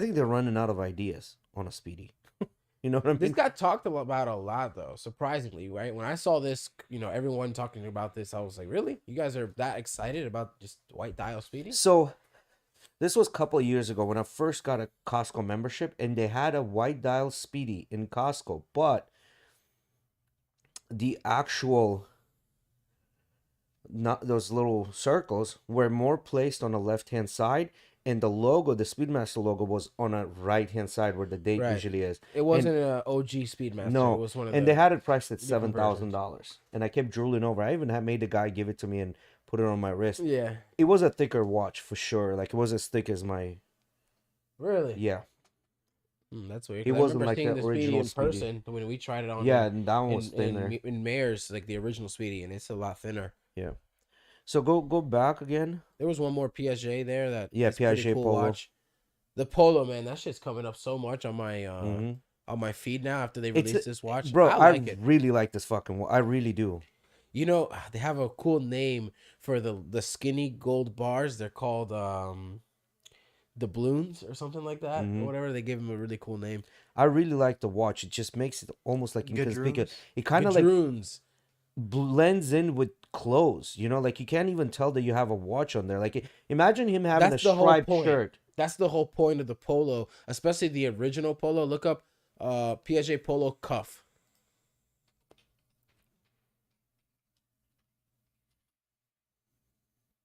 think they're running out of ideas on a Speedy. You know what I mean? This got talked about a lot though, surprisingly, right? When I saw this, everyone talking about this, I was like, really? You guys are that excited about just white dial speedy? So this was a couple of years ago when I first got a Costco membership, and they had a white dial Speedy in Costco, but the actual, not those little circles, were more placed on the left hand side, and the logo, the Speedmaster logo, was on a right hand side where the date Right. usually is. It wasn't an OG Speedmaster. No, It was one of and the, they had it priced at the conversions. $7,000, and I kept drooling over. I even had made the guy give it to me and put it on my wrist. Yeah. It was a thicker watch for sure. Like it was as thick as my Really? yeah. That's weird. It 'Cause I wasn't remember like seeing the the Speedy original in Speedy. person when we tried it on. Yeah, and that one was thinner. in Mayor's, like the original Speedy, and it's a lot thinner. Yeah. So go back again. There was one more Piaget there that Yeah, is pretty Piaget cool Polo. watch. The Polo, man, that shit's coming up so much on my Mhm. on my feed now after they It's released this watch. Bro, I like it. really like this fucking watch. I really do. They have a cool name for the skinny gold bars. They're called the balloons or something like that, Mhm. or whatever. They give them a really cool name. I really like the watch. It just makes it almost like inconspicuous. Gadroons? It kind of like Gadroons. blends in with clothes. You know, like you can't even tell that you have a watch on there. Like imagine him having That's a the whole striped point. shirt. That's the whole point of the Polo, especially the original Polo. Look up Piaget Polo cuff.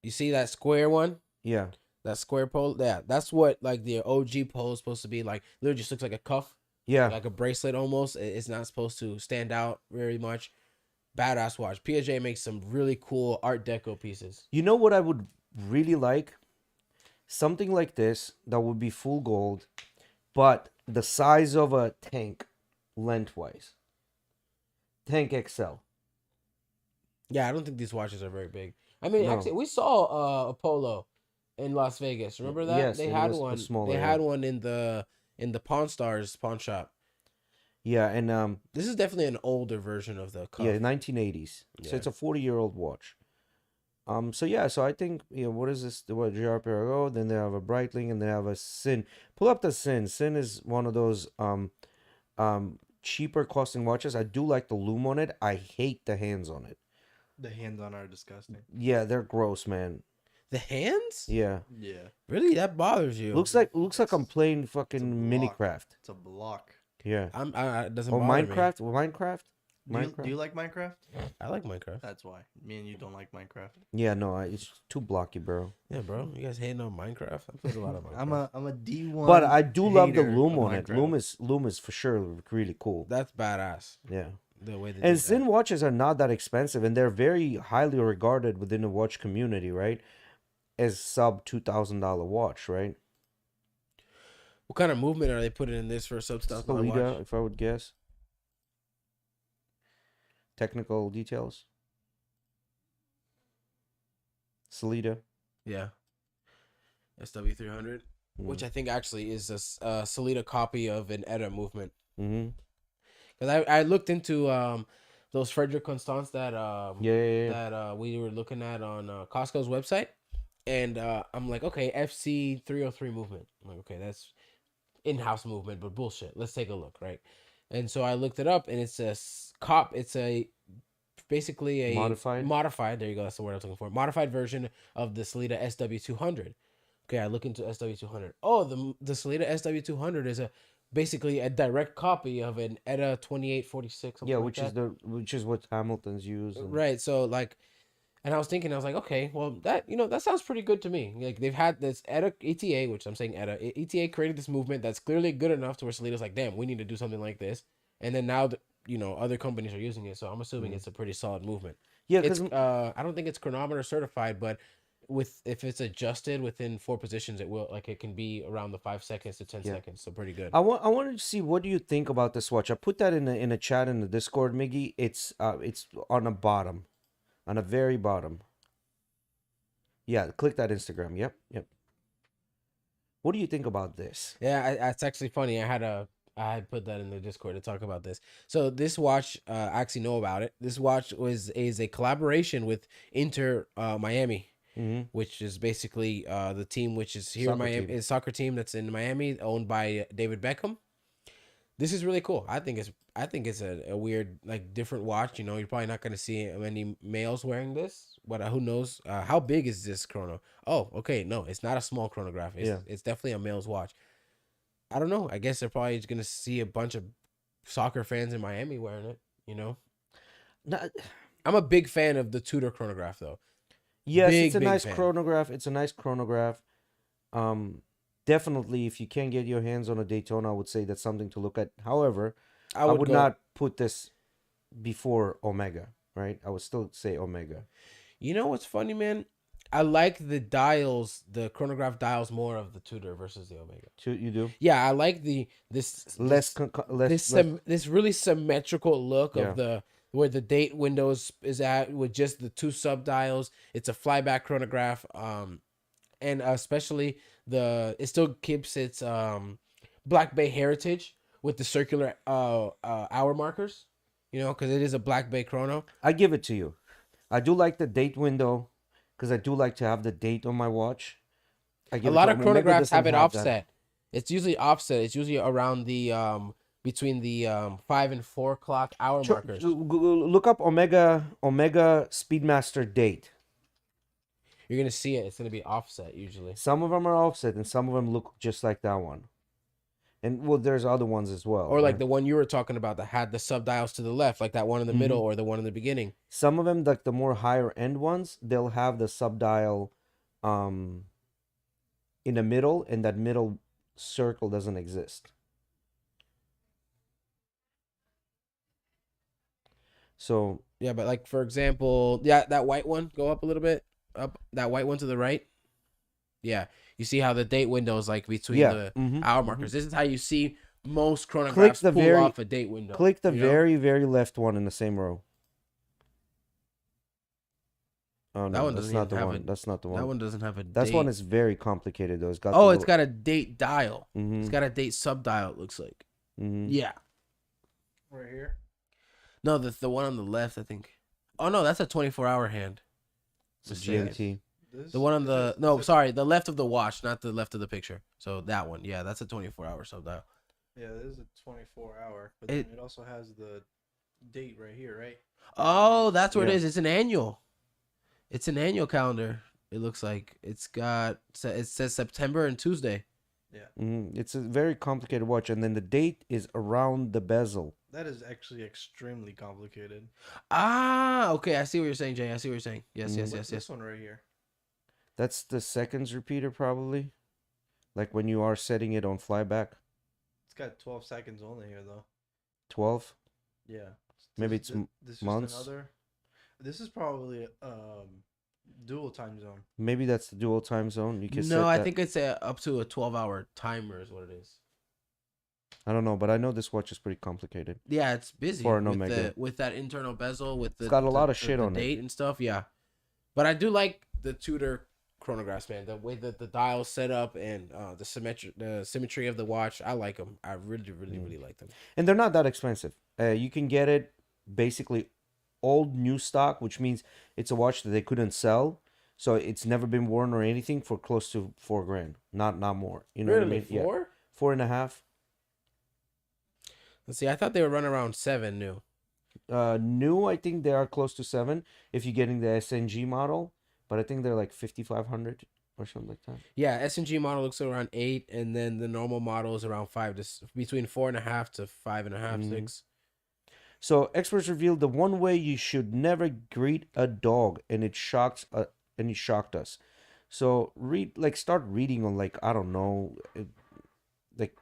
You see that square one? Yeah. That square polo? Yeah, that's what like the OG polo is supposed to be like. Literally just looks like a cuff, Yeah. like a bracelet almost. It's not supposed to stand out very much. badass watch. Piaget makes some really cool Art Deco pieces. You know what I would really like? Something like this that would be full gold, but the size of a tank lengthwise. Tank XL. Yeah, I don't think these watches are very big. I mean, actually, No. we saw a Polo in Las Vegas. Remember that? Yes, They it had was one. They smaller, yeah. had one in the Pawn Stars pawn shop. Yeah, and This is definitely an older version of the yeah, cuff. 1980s. So Yeah. it's a 40-year-old watch. So yeah, so I think, what is this? What, GR Perregaux? Then they have a Breitling, and they have a Sin. Pull up the Sin. Sin is one of those cheaper costing watches. I do like the lume on it. I hate the hands on it. The hands on are disgusting. Yeah, they're gross, man. The hands? Yeah. Yeah. Really? That bothers you? Looks like I'm playing fucking block. Minecraft. It's a block. Yeah. It doesn't Or bother Minecraft? Minecraft? Do you like Minecraft? me. I like Minecraft. That's why. Me and you don't like Minecraft. Yeah, no, it's too blocky, bro. Yeah, bro. You guys hating on Minecraft? I played a lot of Minecraft. I'm a D1. But I do love the hater lume of on it. Minecraft. Lume is for sure really cool. That's badass. Yeah. The way they And did Sin that. watches are not that expensive, and they're very highly regarded within the watch community, right? As sub $2,000 watch, right? What kind of movement are they putting in this for a substance watch? Solida, if I would guess. Technical details. Solida. Yeah. SW300, which Mm. I think actually is a Solida copy of an ETA movement. Mm-hmm. Because I looked into those Frederick Constants that Yeah. that we were looking at on Costco's website, and I'm like, okay, FC 303 movement. I'm like, okay, that's in-house movement, but bullshit. Let's take a look, right? And so I looked it up, and it's It's a basically a Modified? There you go. That's the word I was looking for. Modified version of the Solida SW200. Okay, I look into SW200. Oh, the Solida SW200 is basically a direct copy of an ETA 2846. Yeah, Like which is what Hamilton's use. And... right. So like, and I was thinking, I was like, okay, well that sounds pretty good to me. Like they've had this ETA, which I'm saying ETA created this movement that's clearly good enough to where Solida's like, damn, we need to do something like this. And then now other companies are using it, so I'm assuming it's a pretty solid movement. Yeah, It's because I don't think it's chronometer certified, but if it's adjusted within 4 positions, it can be around the 5 seconds to 10 seconds, so pretty good. I wanted to see, what do you think about this watch? I put that in a chat in the Discord, Miggy. It's on the bottom, on the very bottom. Yeah, click that Instagram. Yep. What do you think about this? Yeah, it's actually funny. I had put that in the Discord to talk about this. So this watch, I actually know about it. This watch is a collaboration with Inter Miami, Mm-hmm. which is basically the team which is here in Soccer Miami, team. is soccer team that's in Miami, owned by David Beckham. This is really cool. I think it's a weird, like, different watch. You're probably not going to see many males wearing this, but who knows? How big is this chrono? Oh, okay, no, it's not a small chronograph. It's definitely a male's watch. I don't know. I guess they're probably going to see a bunch of soccer fans in Miami wearing it. Not, I'm a big fan of the Tudor chronograph, though. yes, Big, it's a big nice fan. chronograph. It's a nice chronograph. Definitely, if you can get your hands on a Daytona, I would say that's something to look at. However, I would not put this before Omega, right? I would still say Omega. You know what's funny, man? I like the dials, the chronograph dials, more of the Tudor versus the Omega. You do? Yeah, I like this really symmetrical look Yeah. of where the date windows is at, with just the 2 sub dials. It's a flyback chronograph, and especially it still keeps its Black Bay heritage with the circular hour markers. Because it is a Black Bay chrono. I give it to you. I do like the date window, because I do like to have the date on my watch. A lot of chronographs have it offset. It's usually offset. It's usually around the between the 5 and 4 o'clock hour markers. Look up Omega Speedmaster date. You're gonna see it. It's gonna be offset usually. Some of them are offset, and some of them look just like that one. And well, there's other ones as well. Or like right? the one you were talking about that had the sub dials to the left, like that one in the middle or the one in the beginning. Some of them, like the more higher end ones, they'll have the sub dial in the middle, and that middle circle doesn't exist. So Yeah, but like for example, yeah, that white one, go up a little bit, up that white one to the right. Yeah, you see how the date window is like between Yeah. the Mm-hmm. hour Mm-hmm. markers. This is how you see most Click chronographs the pull very off a date window. click the You know, very left one in the same row. Oh that no, one that's doesn't not even the have one. a. That's not the That one. one doesn't have a That one date. is very complicated though. It's got the Oh, it's little. got a date dial. It's Mm-hmm. got a date sub dial. It looks like. Mm-hmm. Yeah. Right here. No, the one on the left, I think. Oh no, that's a 24-hour hand. It's a Mistaken. GMT. This The one on is the it- no, is it- sorry, the left of the watch, not the left of the picture. So that one, yeah, that's a 24-hour sub dial. Yeah, this is a 24-hour, but It- then it also has the date right here, right? Oh, that's what Yeah. it is. It's an annual. It's an annual calendar. It looks like it says September and Tuesday. Yeah, Mm-hmm. It's a very complicated watch, and then the date is around the bezel. that is actually extremely complicated. Ah, okay. I see what you're saying, Jay. I see what you're saying. Yes, yes, Mm. yes, This yes. one right here. That's the seconds repeater probably, like when you are setting it on flyback. It's got 12 seconds only here though. 12. Yeah. Maybe This- it's this is months. another. This is probably dual time zone. Maybe that's the dual time zone. You can set No, I that. think it's up to a 12-hour timer is what it is. I don't know, but I know this watch is pretty complicated. Yeah, it's busy For an with Omega. with that internal bezel with the got a lot of the shit on it. date and stuff. Yeah, but I do like the Tudor chronographs, man. The way that the dial's set up and the symmetry of the watch. I like them. I really, really, Mm. really like them. And they're not that expensive. You can get it basically old new stock, which means it's a watch that they couldn't sell, so it's never been worn or anything for close to $4,000, not more. You know what I Really, mean? Yeah, 4? 4.5. Let's see. I thought they would run around 7 new. New, I think they are close to 7 if you're getting the SNG model, but I think they're like 5,500 or something like that. Yeah, S&G model looks around 8, and then the normal model is around 5 between 4.5 to 5.5, Mhm. 6. So experts revealed the one way you should never greet a dog, and it shocked us. So start reading on like I don't know, like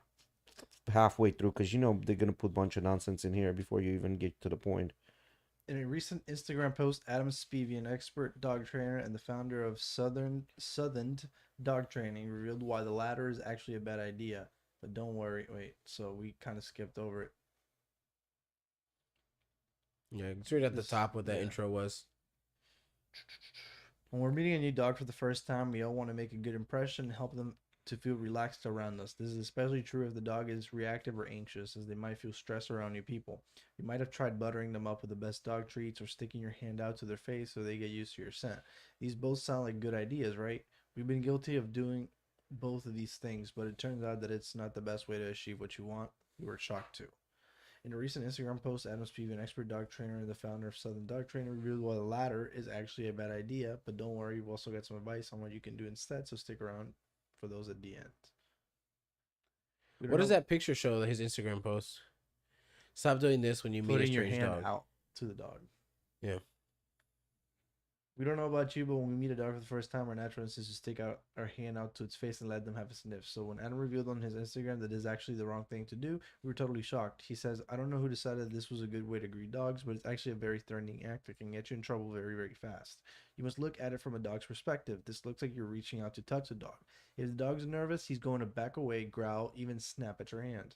halfway through, because you know they're gonna put a bunch of nonsense in here before you even get to the point. In a recent Instagram post, Adam Spivey, an expert dog trainer and the founder of Southern Dog Training, revealed why the latter is actually a bad idea. But don't worry, wait. So we kind of skipped over it. Yeah, it's right at the This- top what that yeah. intro was. When we're meeting a new dog for the first time, we all want to make a good impression and help them to feel relaxed around us. This is especially true if the dog is reactive or anxious, as they might feel stressed around new people. You might have tried buttering them up with the best dog treats or sticking your hand out to their face so they get used to your scent. These both sound like good ideas, right? We've been guilty of doing both of these things, but it turns out that it's not the best way to achieve what you want. We were shocked too. In a recent Instagram post, Adam Spivey, an expert dog trainer and the founder of Southern Dog Training, revealed why the latter is actually a bad idea. But don't worry, we've also got some advice on what you can do instead, so stick around for those at the end. We don't What does know- that picture show? His Instagram post. Stop doing this when you meet a putting your strange hand dog. out to the dog? Yeah. We don't know about you, but when we meet a dog for the first time, our natural instinct is to stick out our hand out to its face and let them have a sniff. So when Adam revealed on his Instagram that is actually the wrong thing to do, we were totally shocked. He says, "I don't know who decided this was a good way to greet dogs, but it's actually a very threatening act that can get you in trouble very, very fast. You must look at it from a dog's perspective. This looks like you're reaching out to touch the dog. If the dog's nervous, he's going to back away, growl, even snap at your hand.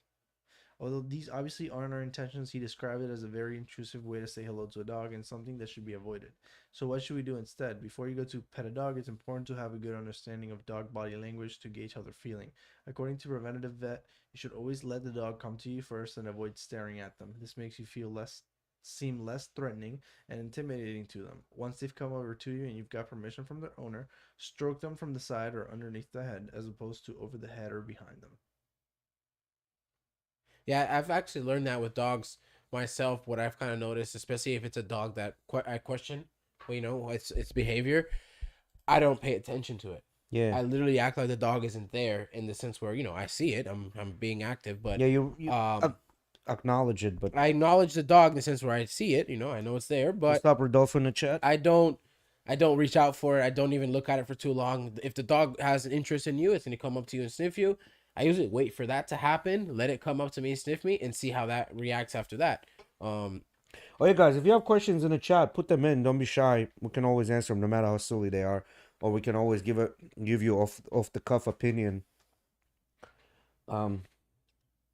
Although these obviously aren't our intentions, he described it as a very intrusive way to say hello to a dog and something that should be avoided. So what should we do instead? Before you go to pet a dog, it's important to have a good understanding of dog body language to gauge how they're feeling. According to preventative vet, you should always let the dog come to you first and avoid staring at them. This makes you seem less threatening and intimidating to them. Once they've come over to you and you've got permission from their owner, stroke them from the side or underneath the head as opposed to over the head or behind them." Yeah, I've actually learned that with dogs myself. What I've kind of noticed, especially if it's a dog that I question, well, you know, its behavior, I don't pay attention to it. Yeah. I literally act like the dog isn't there in the sense where, you know, I see it, I'm being active, but Yeah, you um acknowledge it, but I acknowledge the dog in the sense where I see it, you know, I know it's there, but stop Rodolfo in the chat. I don't reach out for it. I don't even look at it for too long. If the dog has an interest in you, it's gonna come up to you and sniff you. I usually wait for that to happen, let it come up to me and sniff me, and see how that reacts after that. Oh yeah, guys, if you have questions in the chat, put them in. Don't be shy. We can always answer them, no matter how silly they are, or we can always give you off the cuff opinion. Um.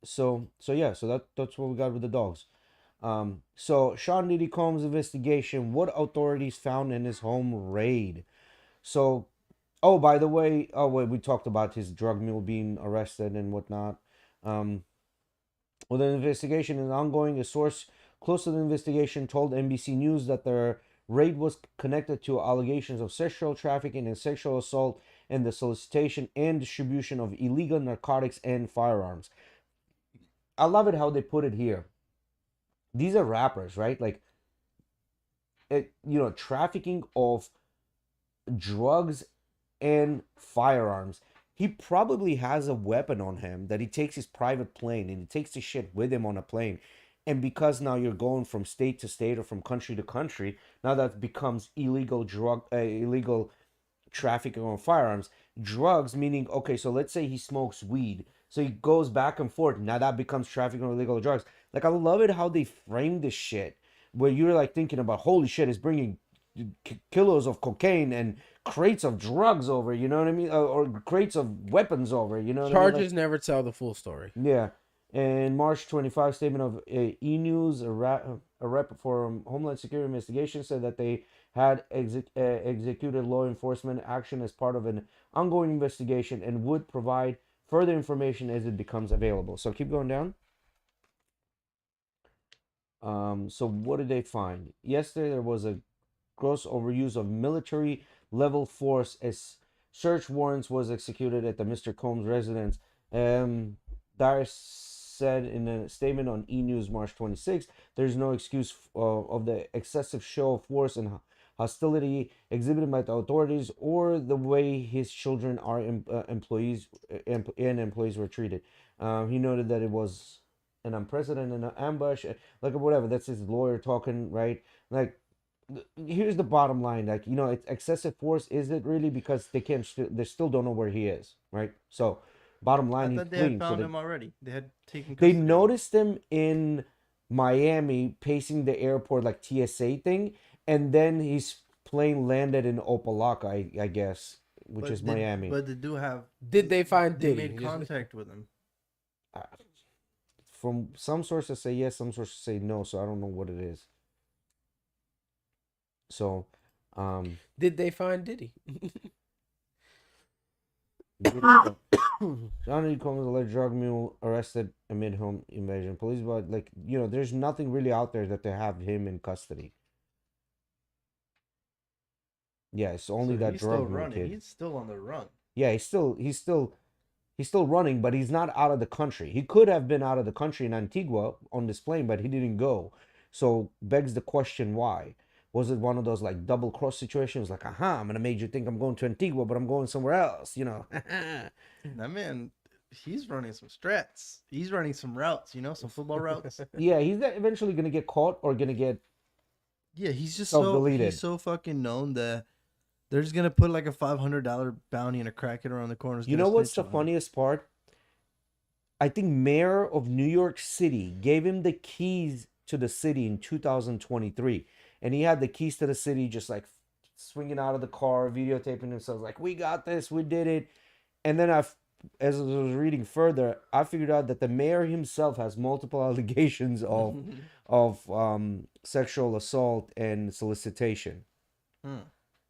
So yeah. So that's what we got with the dogs. So Sean Diddy Combs' investigation. What authorities found in his home raid? So, oh, by the way, oh wait, we talked about his drug mule being arrested and whatnot. Um, well, the investigation is ongoing. A source close to the investigation told NBC News that the raid was connected to allegations of sexual trafficking and sexual assault and the solicitation and distribution of illegal narcotics and firearms. I love it how they put it here. These are rappers, right? Like, trafficking of drugs and firearms. He probably has a weapon on him that he takes his private plane and he takes the shit with him on a plane. And because now you're going from state to state or from country to country, now that becomes illegal trafficking on firearms. Drugs, meaning, okay, so let's say he smokes weed. So he goes back and forth. Now that becomes trafficking on illegal drugs. Like, I love it how they frame this shit. Where you're like thinking about, holy shit, it's bringing kilos of cocaine and crates of drugs over, you know what I mean? Or crates of weapons over, you know what I mean? Like, Charges never tell the full story. yeah. And March 25 statement of E News, a rep for Homeland Security investigation said that they had executed law enforcement action as part of an ongoing investigation and would provide further information as it becomes available. So keep going down. So what did they find? Yesterday there was a gross overuse of military level force as search warrants was executed at the Mr. Combs residence. Dyer said in a statement on E! News March 26, there's no excuse of the excessive show of force and hostility exhibited by the authorities or the way his children are employees and employees were treated. He noted that it was an unprecedented ambush, like whatever. That's his lawyer talking, right? Like, here's the bottom line, like, it's excessive force. Is it really? Because they still don't know where he is, right? So bottom I line, he's thought they had fleeing. So found him already. They had taken they custody of him. noticed him in Miami pacing the airport, like TSA thing, and then his plane landed in Opalaka, I guess, which is Miami. But they do have. Did they find They Diddy? made contact with him. Uh, from some sources say yes, some sources say no, so I don't know what it is. So Did they find Diddy? Johnny Combs, alleged drug mule, arrested amid home invasion. Police, but like, there's nothing really out there that they have him in custody. Yeah, it's only So that he's still drug mule running. kid. He's still on the run. Yeah, he's still running, but he's not out of the country. He could have been out of the country in Antigua on this plane, but he didn't go. So begs the question, why? Was it one of those like double cross situations? Like, I'm gonna make you think I'm going to Antigua, but I'm going somewhere else, That man, he's running some strats. He's running some routes, some football routes. Yeah, he's eventually gonna get caught or gonna get Yeah, he's just self-deleted. he's so fucking known that they're just gonna put like a $500 bounty and a crackhead around the corner. You know what's the funniest part? I think mayor of New York City gave him the keys to the city in 2023, and he had the keys to the city, just like swinging out of the car, videotaping himself, like, "We got this, we did it." And then as I was reading further, I figured out that the mayor himself has multiple allegations of sexual assault and solicitation.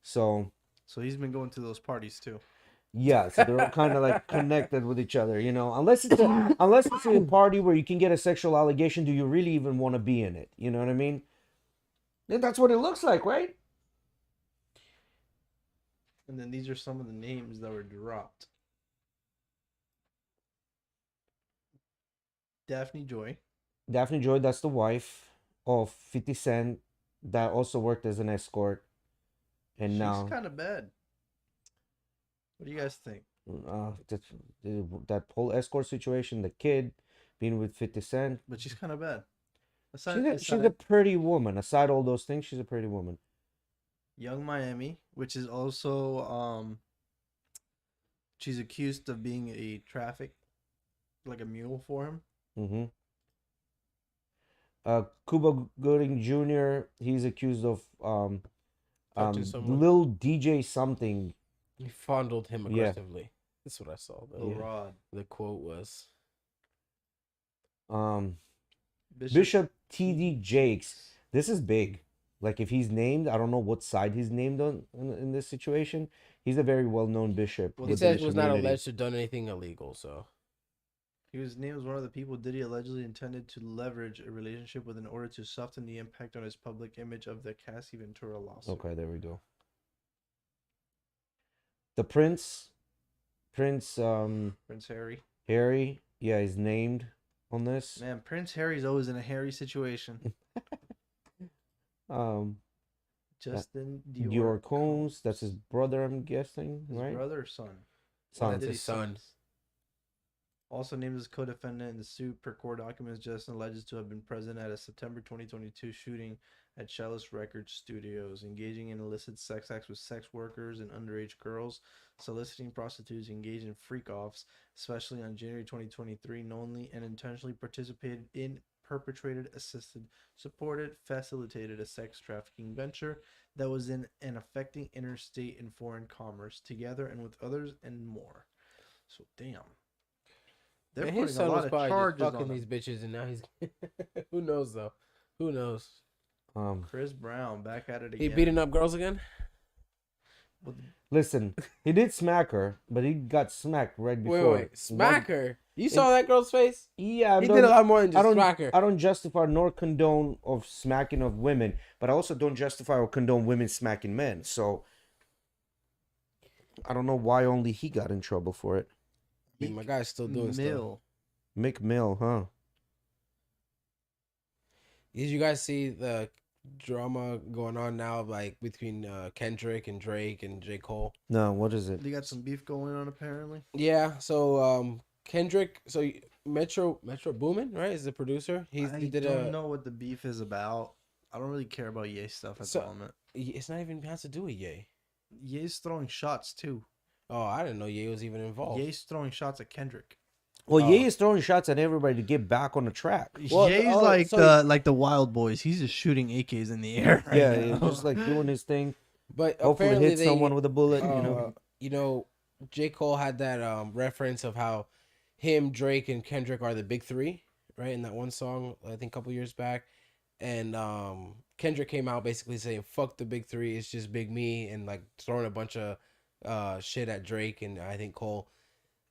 So So he's been going to those parties too. yeah, so they're kind of like connected with each other, Unless it's a party where you can get a sexual allegation, do you really even want to be in it? You know what I mean? Yeah, that's what it looks like, right? And then these are some of the names that were dropped. Daphne Joy. Daphne Joy, that's the wife of 50 Cent, that also worked as an escort, and She's now kind of bad. What do you guys think? that, that whole escort situation, the kid being with 50 Cent. But she's kind of bad. She's a pretty woman. Aside all those things, she's a pretty woman. Young Miami, which is also she's accused of being a traffic, like a mule for him. Mm-hmm. Cuba Gooding Jr. He's accused of Touching someone. Lil DJ something. He fondled him Yeah, aggressively. That's what I saw. Lil yeah. Rod. The quote was. Um, Bishop Bishop TD Jakes. This is big. Like if he's named, I don't know what side he's named on in this situation. He's a very well-known bishop Well, He within says the he was not community. alleged to have done anything illegal, so. He was named as one of the people Diddy allegedly intended to leverage a relationship with in order to soften the impact on his public image of the Cassie Ventura lawsuit. Okay, there we go. The Prince Prince Harry. Harry, yeah, he's named on this. Man, Prince Harry's always in a hairy situation. Um, Justin Dior Combs, that's his brother, I'm guessing, His right? brother or son? Son. That's his Diddy's son. Also named as co-defendant in the suit per court documents, Justin alleges to have been present at a September 2022 shooting at Chalice Records Studios, engaging in illicit sex acts with sex workers and underage girls, soliciting prostitutes, engaged in freak-offs, especially on January 2023, knowingly and intentionally participated in, perpetrated, assisted, supported, facilitated a sex trafficking venture that was in and affecting interstate and foreign commerce, together and with others and more. So, damn. They're Man, putting his a son lot was of probably just charges fucking on these him. bitches, and now he's. Who knows though? Who knows? Chris Brown back at it He again. beating up girls again? Listen, he did smack her, but he got smacked right before. Wait, smack her? You saw that girl's face? Yeah, He did a lot more than I just don't, smack her. I don't justify nor condone of smacking of women, but I also don't justify or condone women smacking men. So I don't know why only he got in trouble for it. I mean, my guy's still doing stuff. Mill. Mick Mill, huh? Did you guys see the drama going on now, like between Kendrick and Drake and J. Cole? No, what is it? They got some beef going on apparently. Yeah. So Kendrick, so Metro Boomin, right, is the producer. He did don't know what the beef is about. I don't really care about Ye stuff at So- the moment. It's not even has to do with Ye. Ye's throwing shots too. Oh, I didn't know Ye was even involved. Ye's throwing shots at Kendrick. Well, Oh. Ye is throwing shots at everybody to get back on the track. Well, Ye's oh, like so- the Wild Boys. He's just shooting AKs in the air. Right Yeah, now. he's just like doing his thing. But Hopefully apparently hit they, someone with a bullet, you know. you know, J. Cole had that reference of how him, Drake, and Kendrick are the big three, right? In that one song, I think a couple years back. And Kendrick came out basically saying, fuck the big three, it's just big me, and like throwing a bunch of shit at Drake and I think Cole.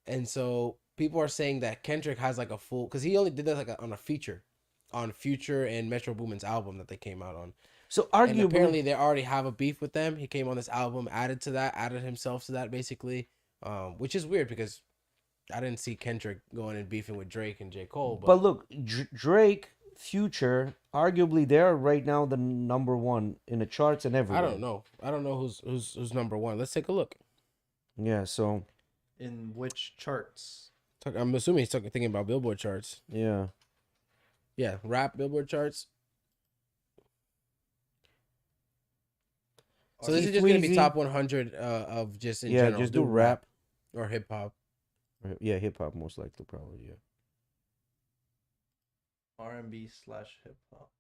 And so people are saying that Kendrick has like a full, because he only did that like on a feature on Future and Metro Boomin's album that they came out on. So And arguably, apparently they already have a beef with them. He came on this album, added himself to that basically, which is weird because I didn't see Kendrick going and beefing with Drake and J. Cole. but look, Drake, Future, arguably they're right now the number one in the charts and everywhere. I don't know. I don't know who's number one. Let's take a look. Yeah, so In which charts? I'm assuming he's thinking about Billboard charts. yeah. Yeah, rap Billboard charts. So this is just gonna be Squeezy. top 100 of just in Yeah, general. just do rap. or hip hop. Yeah, hip hop most likely, probably, yeah. R&B/hip hop.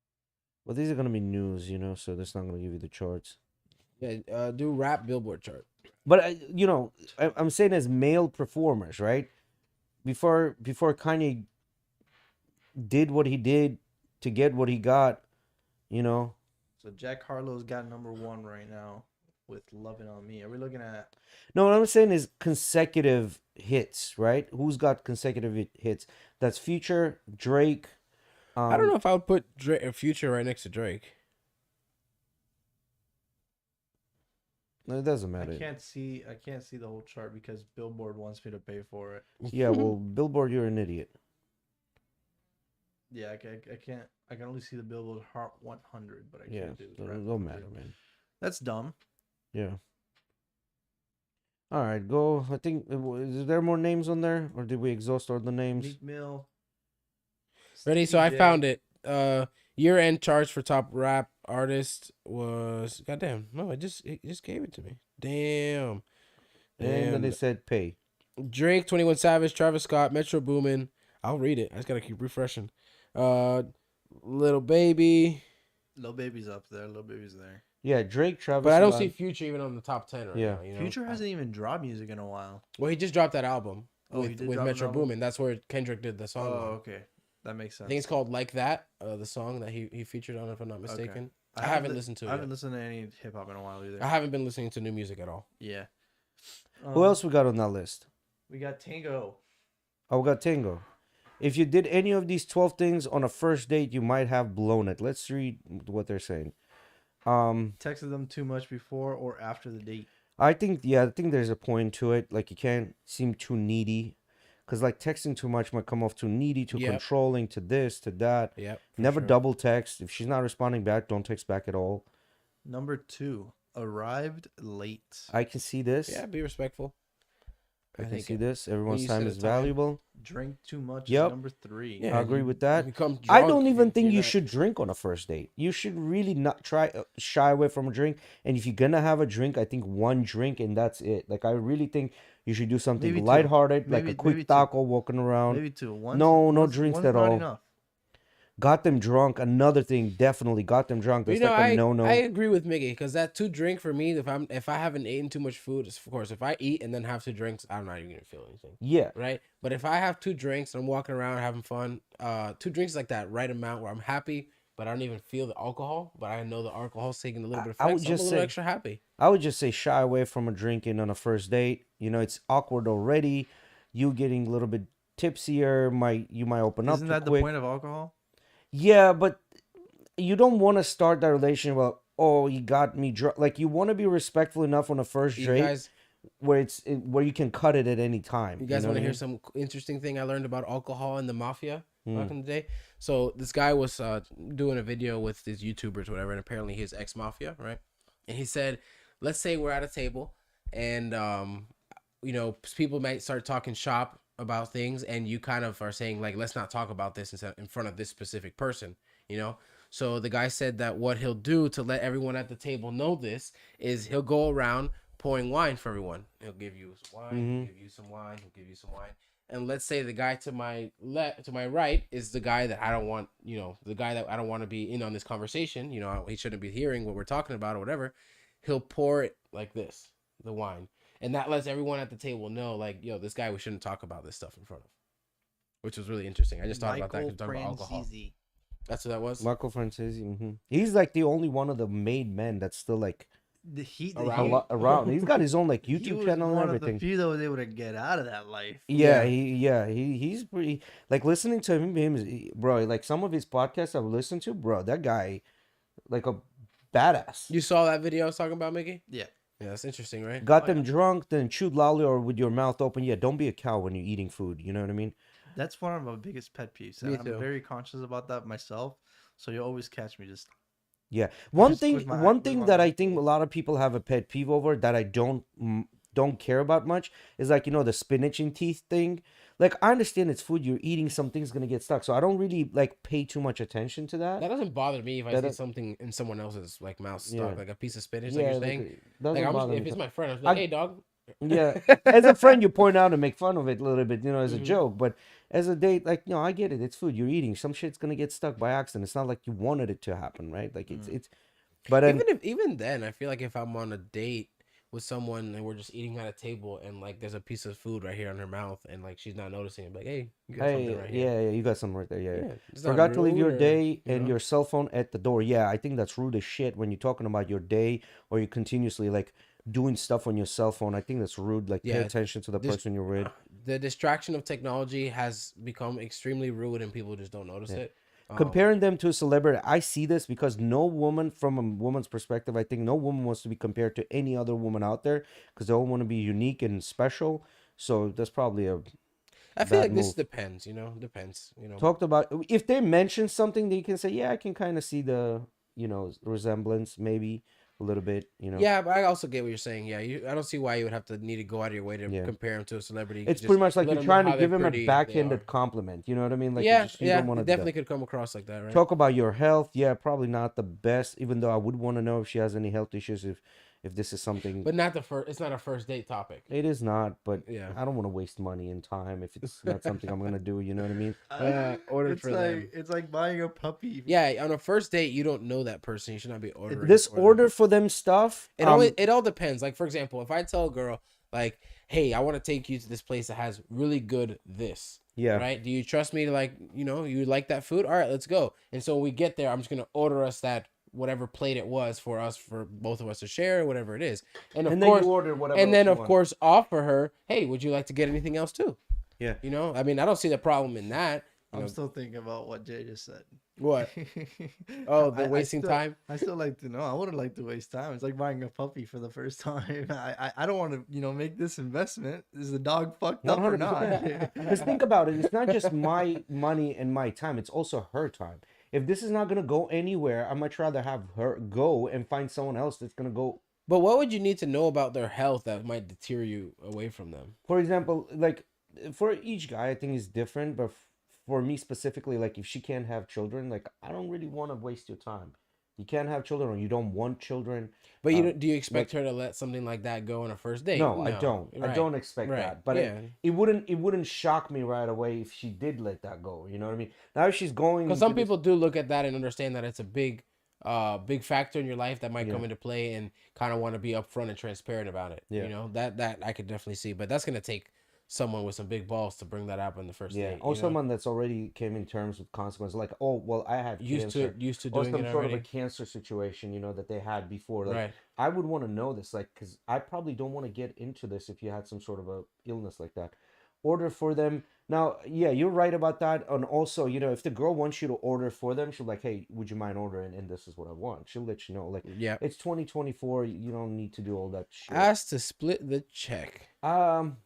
Well, these are gonna be news, you know, so that's not gonna give you the charts. Yeah, do rap Billboard chart. But you know, I'm saying as male performers, right? Before Kanye did what he did to get what he got, you know. So Jack Harlow's got number one right now with "Loving on Me." Are we looking at? No, what I'm saying is consecutive hits, right? Who's got consecutive hits? That's Future, Drake. I don't know if I would put Future right next to Drake. It doesn't I matter. can't see the whole chart because Billboard wants me to pay for it. Yeah, well, Billboard, you're an idiot. Yeah, I can't. I can only see the Billboard Hot 100, but I Yeah, can't do it the rap don't 100. matter, man. That's dumb. Yeah. All right, go. I think is there more names on there, or did we exhaust all the names? Meek Mill. Ready? So I CJ. found it. Year-end charts for top rap artist was goddamn. No, it just gave it to me. Damn. And then they said pay. Drake, 21 Savage, Travis Scott, Metro Boomin. I'll read it. I just gotta keep refreshing. Little Baby. Lil Baby's up there. Lil Baby's there. Yeah, Drake, Travis But I don't Scott. see Future even on the top 10 right Yeah. now. You know, Future hasn't even dropped music in a while. well, he just dropped that album Oh, he with did with drop an Metro album? Boomin. That's where Kendrick did the song. Oh, on. okay. That makes I sense. think it's called Like That. The song that he featured on, if I'm not mistaken. I haven't listened to it. I haven't Yet. listened to any hip hop in a while either. I haven't been listening to new music at all. Yeah. Who else we got on that list? We got Tango. Oh, we got Tango. If you did any of these 12 things on a first date, you might have blown it. Let's read what they're saying. Texted them too much before or after the date. I think there's a point to it. Like, you can't seem too needy. Because, like, texting too much might come off too needy, too controlling, to this, to that. Yep. Never double text. If she's not responding back, don't text back at all. Number 2, arrived late. I can see this. Yeah, be respectful. I can think see this. Everyone's you time set is a time- valuable. Drink too much Yep. is number 3. Yeah, I agree you- with that. you become I drunk, don't even think you're you not- should drink on a first date. You should really not try shy away from a drink. And if you're gonna have a drink, I think one drink and that's it. Like, I really think you should do something Maybe two. lighthearted, like Maybe- a quick maybe two. taco, walking around. Maybe 2. No drinks one's at not all. Enough. Got them drunk. Another thing, definitely got them drunk. That's You know, like a no. I agree with Miggy because that 2 drink for me. If I haven't eaten too much food, of course, if I eat and then have 2 drinks, I'm not even gonna feel anything. Yeah. Right. But if I have 2 drinks and I'm walking around having fun, 2 drinks like that right amount where I'm happy, but I don't even feel the alcohol, but I know the alcohol's taking a little bit of I effect. would So I'm a just little say- extra happy. I would just say shy away from a drinking on a first date. You know, it's awkward already. You getting a little bit tipsier, you might open up Isn't too that the quick. point of alcohol? Yeah, but you don't want to start that relationship. Well, oh, you got me drunk. Like, you want to be respectful enough on a first You date guys, where you can cut it at any time. you guys know want to what I hear mean? some interesting thing I learned about alcohol and the mafia Hmm. back in the day? So this guy was doing a video with his YouTubers, or whatever, and apparently he's ex mafia, right? And he said, let's say we're at a table, and you know, people might start talking shop about things, and you kind of are saying like, let's not talk about this in front of this specific person, you know. So the guy said that what he'll do to let everyone at the table know this is he'll go around pouring wine for everyone. He'll give you some wine, he'll give you some wine, he'll give you some wine. And let's say the guy to my to my right is the guy that I don't want, you know, the guy that I don't want to be in on this conversation. You know, he shouldn't be hearing what we're talking about or whatever. He'll pour it like this, the wine. And that lets everyone at the table know, like, yo, this guy we shouldn't talk about this stuff in front of. Which was really interesting. I just thought about that because talking about alcohol. Franzese. That's what that was? Marco Francesi. He's like the only one of the made men that's still like around. He's got his own like he YouTube was channel and one everything. of the few that was able to get out of that life. Yeah, he's pretty like listening to bro. Like some of his podcasts I've listened to, bro. That guy, like a badass. You saw that video I was talking about, Mickey? Yeah. Yeah, that's interesting, right? Got them drunk, then chewed lolly or with your mouth open. Yeah, don't be a cow when you're eating food. You know what I mean? That's one of my biggest pet peeves. Me And too. I'm very conscious about that myself. So you always catch me just Yeah. One Just thing, with my- one with thing my that I mouth think a lot of people have a pet peeve over that I don't care about much is like, you know, the spinach and teeth thing. Like, I understand it's food you're eating, something's gonna get stuck, so I don't really like pay too much attention to that. That doesn't bother me if I That see does- something in someone else's like mouth stuck, Yeah. like a piece of spinach, Yeah, like you're like, saying. it doesn't Like, bother if me. it's my friend, I'm like, I- hey, dog. Yeah, as a friend, you point out and make fun of it a little bit, you know, as a Mhm. joke. But as a date, like, you know, I get it. It's food you're eating. Some shit's gonna get stuck by accident. It's not like you wanted it to happen, right? Like it's. But then, Even then, I feel like if I'm on a date with someone and we're just eating at a table and like there's a piece of food right here in her mouth and like she's not noticing, I'm like, hey, you got something right here. yeah, you got something right there. Yeah, yeah. Yeah, it's not Forgot to leave your rude or, day you and know? your cell phone at the door. Yeah, I think that's rude as shit when you're talking about your day or you're continuously like doing stuff on your cell phone. I think that's rude. Like, pay Yeah, attention to the this- person you're with. The distraction of technology has become extremely rude and people just don't notice it. Comparing them to a celebrity, I see this because no woman, from a woman's perspective, I think no woman wants to be compared to any other woman out there because they all want to be unique and special. So that's probably a I feel bad like this move. depends, depends, talked about. If they mention something, they can say, yeah, I can kind of see the, resemblance, maybe a little bit, Yeah, but I also get what you're saying. Yeah, I don't see why you would have to need to go out of your way to Yeah. compare him to a celebrity. It's Just pretty much like let you're them know trying to how give they're him a pretty they backhanded are. compliment. You know what I mean? Like, Yeah, you yeah, don't want it to do that. definitely could come across like that, right? Talk about your health. Yeah, probably not the best, even though I would want to know if she has any health issues, if this is something. But not the first. It's not a first date topic. It is not, but Yeah. I don't want to waste money and time if it's not something I'm gonna do. You know what I mean? Order it's for like them. it's like buying a puppy. Yeah, on a first date, you don't know that person. You should not be ordering. This for them. order for them stuff. It all depends. Like for example, if I tell a girl like, "Hey, I want to take you to this place that has really good this." Yeah. Right? Do you trust me to like, you like that food? All right, let's go. And so when we get there, I'm just gonna order us that whatever plate it was for both of us to share, whatever it is. And of And course, then you order whatever. and then else of you want. course offer her, "Hey, would you like to get anything else too?" Yeah. I mean, I don't see the problem in that. I'm still thinking about what Jay just said. What? Oh, the I wasting still- time. I still like to know. I wouldn't like to waste time. It's like buying a puppy for the first time. I don't want to, make this investment. Is the dog fucked up or not? Because think about it, it's not just my money and my time; it's also her time. If this is not gonna go anywhere, I'd much rather have her go and find someone else that's gonna go. But what would you need to know about their health that might deter you away from them? For example, like for each guy, I think is different, but for me specifically, like if she can't have children, like I don't really want to waste your time. You can't have children, or you don't want children. But do you expect her to let something like that go on a first date? No, I don't. I Right. don't expect Right. that. But Yeah. it wouldn't shock me right away if she did let that go. You know what I mean? Now if she's going, Because some into this- people do look at that and understand that it's a big factor in your life that might Yeah. come into play and kind of want to be upfront and transparent about it. Yeah. That I could definitely see, but that's gonna take someone with some big balls to bring that up in the first Yeah, date. or someone that's already came in terms with consequences, like, oh, well, I have used cancer, to or doing some it sort already. of a cancer situation, that they had before. Like, Right. I would want to know this, like, because I probably don't want to get into this if you had some sort of a illness like that. Order for them. Now, yeah, you're right about that. And also, if the girl wants you to order for them, she'll be like, hey, would you mind ordering? And this is what I want. She'll let you know. Like, Yeah. it's 2024. You don't need to do all that shit. Asked to split the check. Um,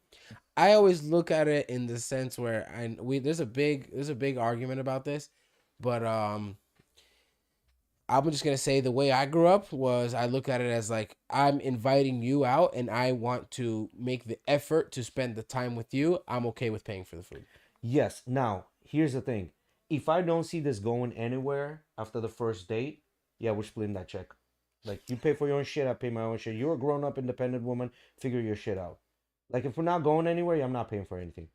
I always look at it in the sense where there's a big argument about this, but I'm just gonna say the way I grew up was I look at it as like I'm inviting you out and I want to make the effort to spend the time with you. I'm okay with paying for the food. Yes. Now, here's the thing. If I don't see this going anywhere after the first date, yeah, we're splitting that check. Like, you pay for your own shit, I pay my own shit. You're a grown-up, independent woman. Figure your shit out. Like, if we're not going anywhere, I'm not paying for anything.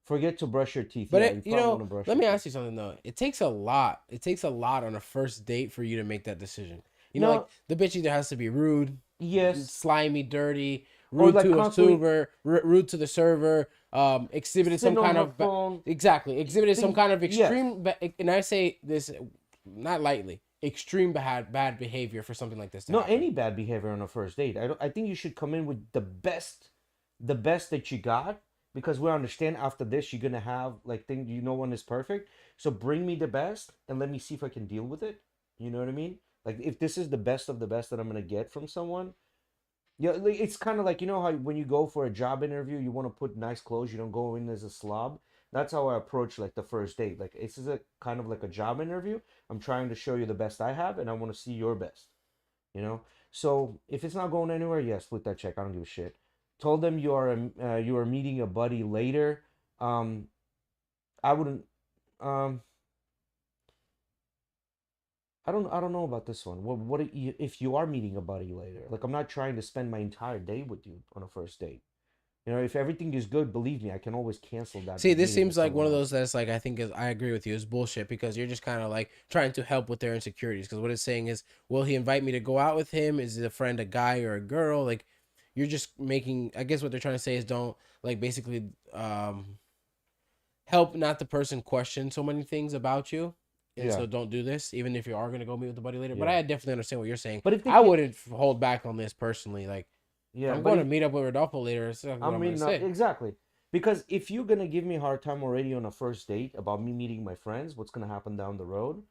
Forget to brush your teeth. But Yeah, it, probably wanna brush let your me teeth. ask you something though. It takes a lot. It takes a lot on a first date for you to make that decision. No. Like the bitch either has to be rude, Yes. slimy, dirty, Or, rude like, to a constantly- server, rude to the server, exhibited some Sitting on kind her of phone. exactly exhibited some Things- kind of yes. extreme and I say this not lightly, extreme bad behavior for something like this to No, happen. any bad behavior on a first date. I think you should come in with the best that you got, because we understand after this you're gonna have like things. No one is perfect, so bring me the best and let me see if I can deal with it. You know what I mean? Like, if this is the best of the best that I'm gonna get from someone, yeah, like, it's kind of like, how when you go for a job interview, you want to put nice clothes. You don't go in as a slob. That's how I approach like the first date. Like, this is a kind of like a job interview. I'm trying to show you the best I have, and I want to see your best. So if it's not going anywhere, yeah, split that check. I don't give a shit. Told them you are meeting a buddy later. I wouldn't. I don't know about this one. What if you are meeting a buddy later? Like, I'm not trying to spend my entire day with you on a first date. If everything is good, believe me, I can always cancel that. See, this meeting with seems like one someone of else. those that's like I agree with you. Is bullshit because you're just kind of like trying to help with their insecurities. Because what it's saying is, will he invite me to go out with him? Is the friend a guy or a girl? Like, you're just making. I guess what they're trying to say is don't like basically help not the person question so many things about you. And Yeah. so don't do this, even if you are gonna go meet with the buddy later. But Yeah. I definitely understand what you're saying. But if they I can't- wouldn't hold back on this personally. Like, Yeah, I'm but going if- to meet up with Rodolfo later. So what I'm mean, gonna say. exactly. Because if you're gonna give me a hard time already on a first date about me meeting my friends, what's gonna happen down the road?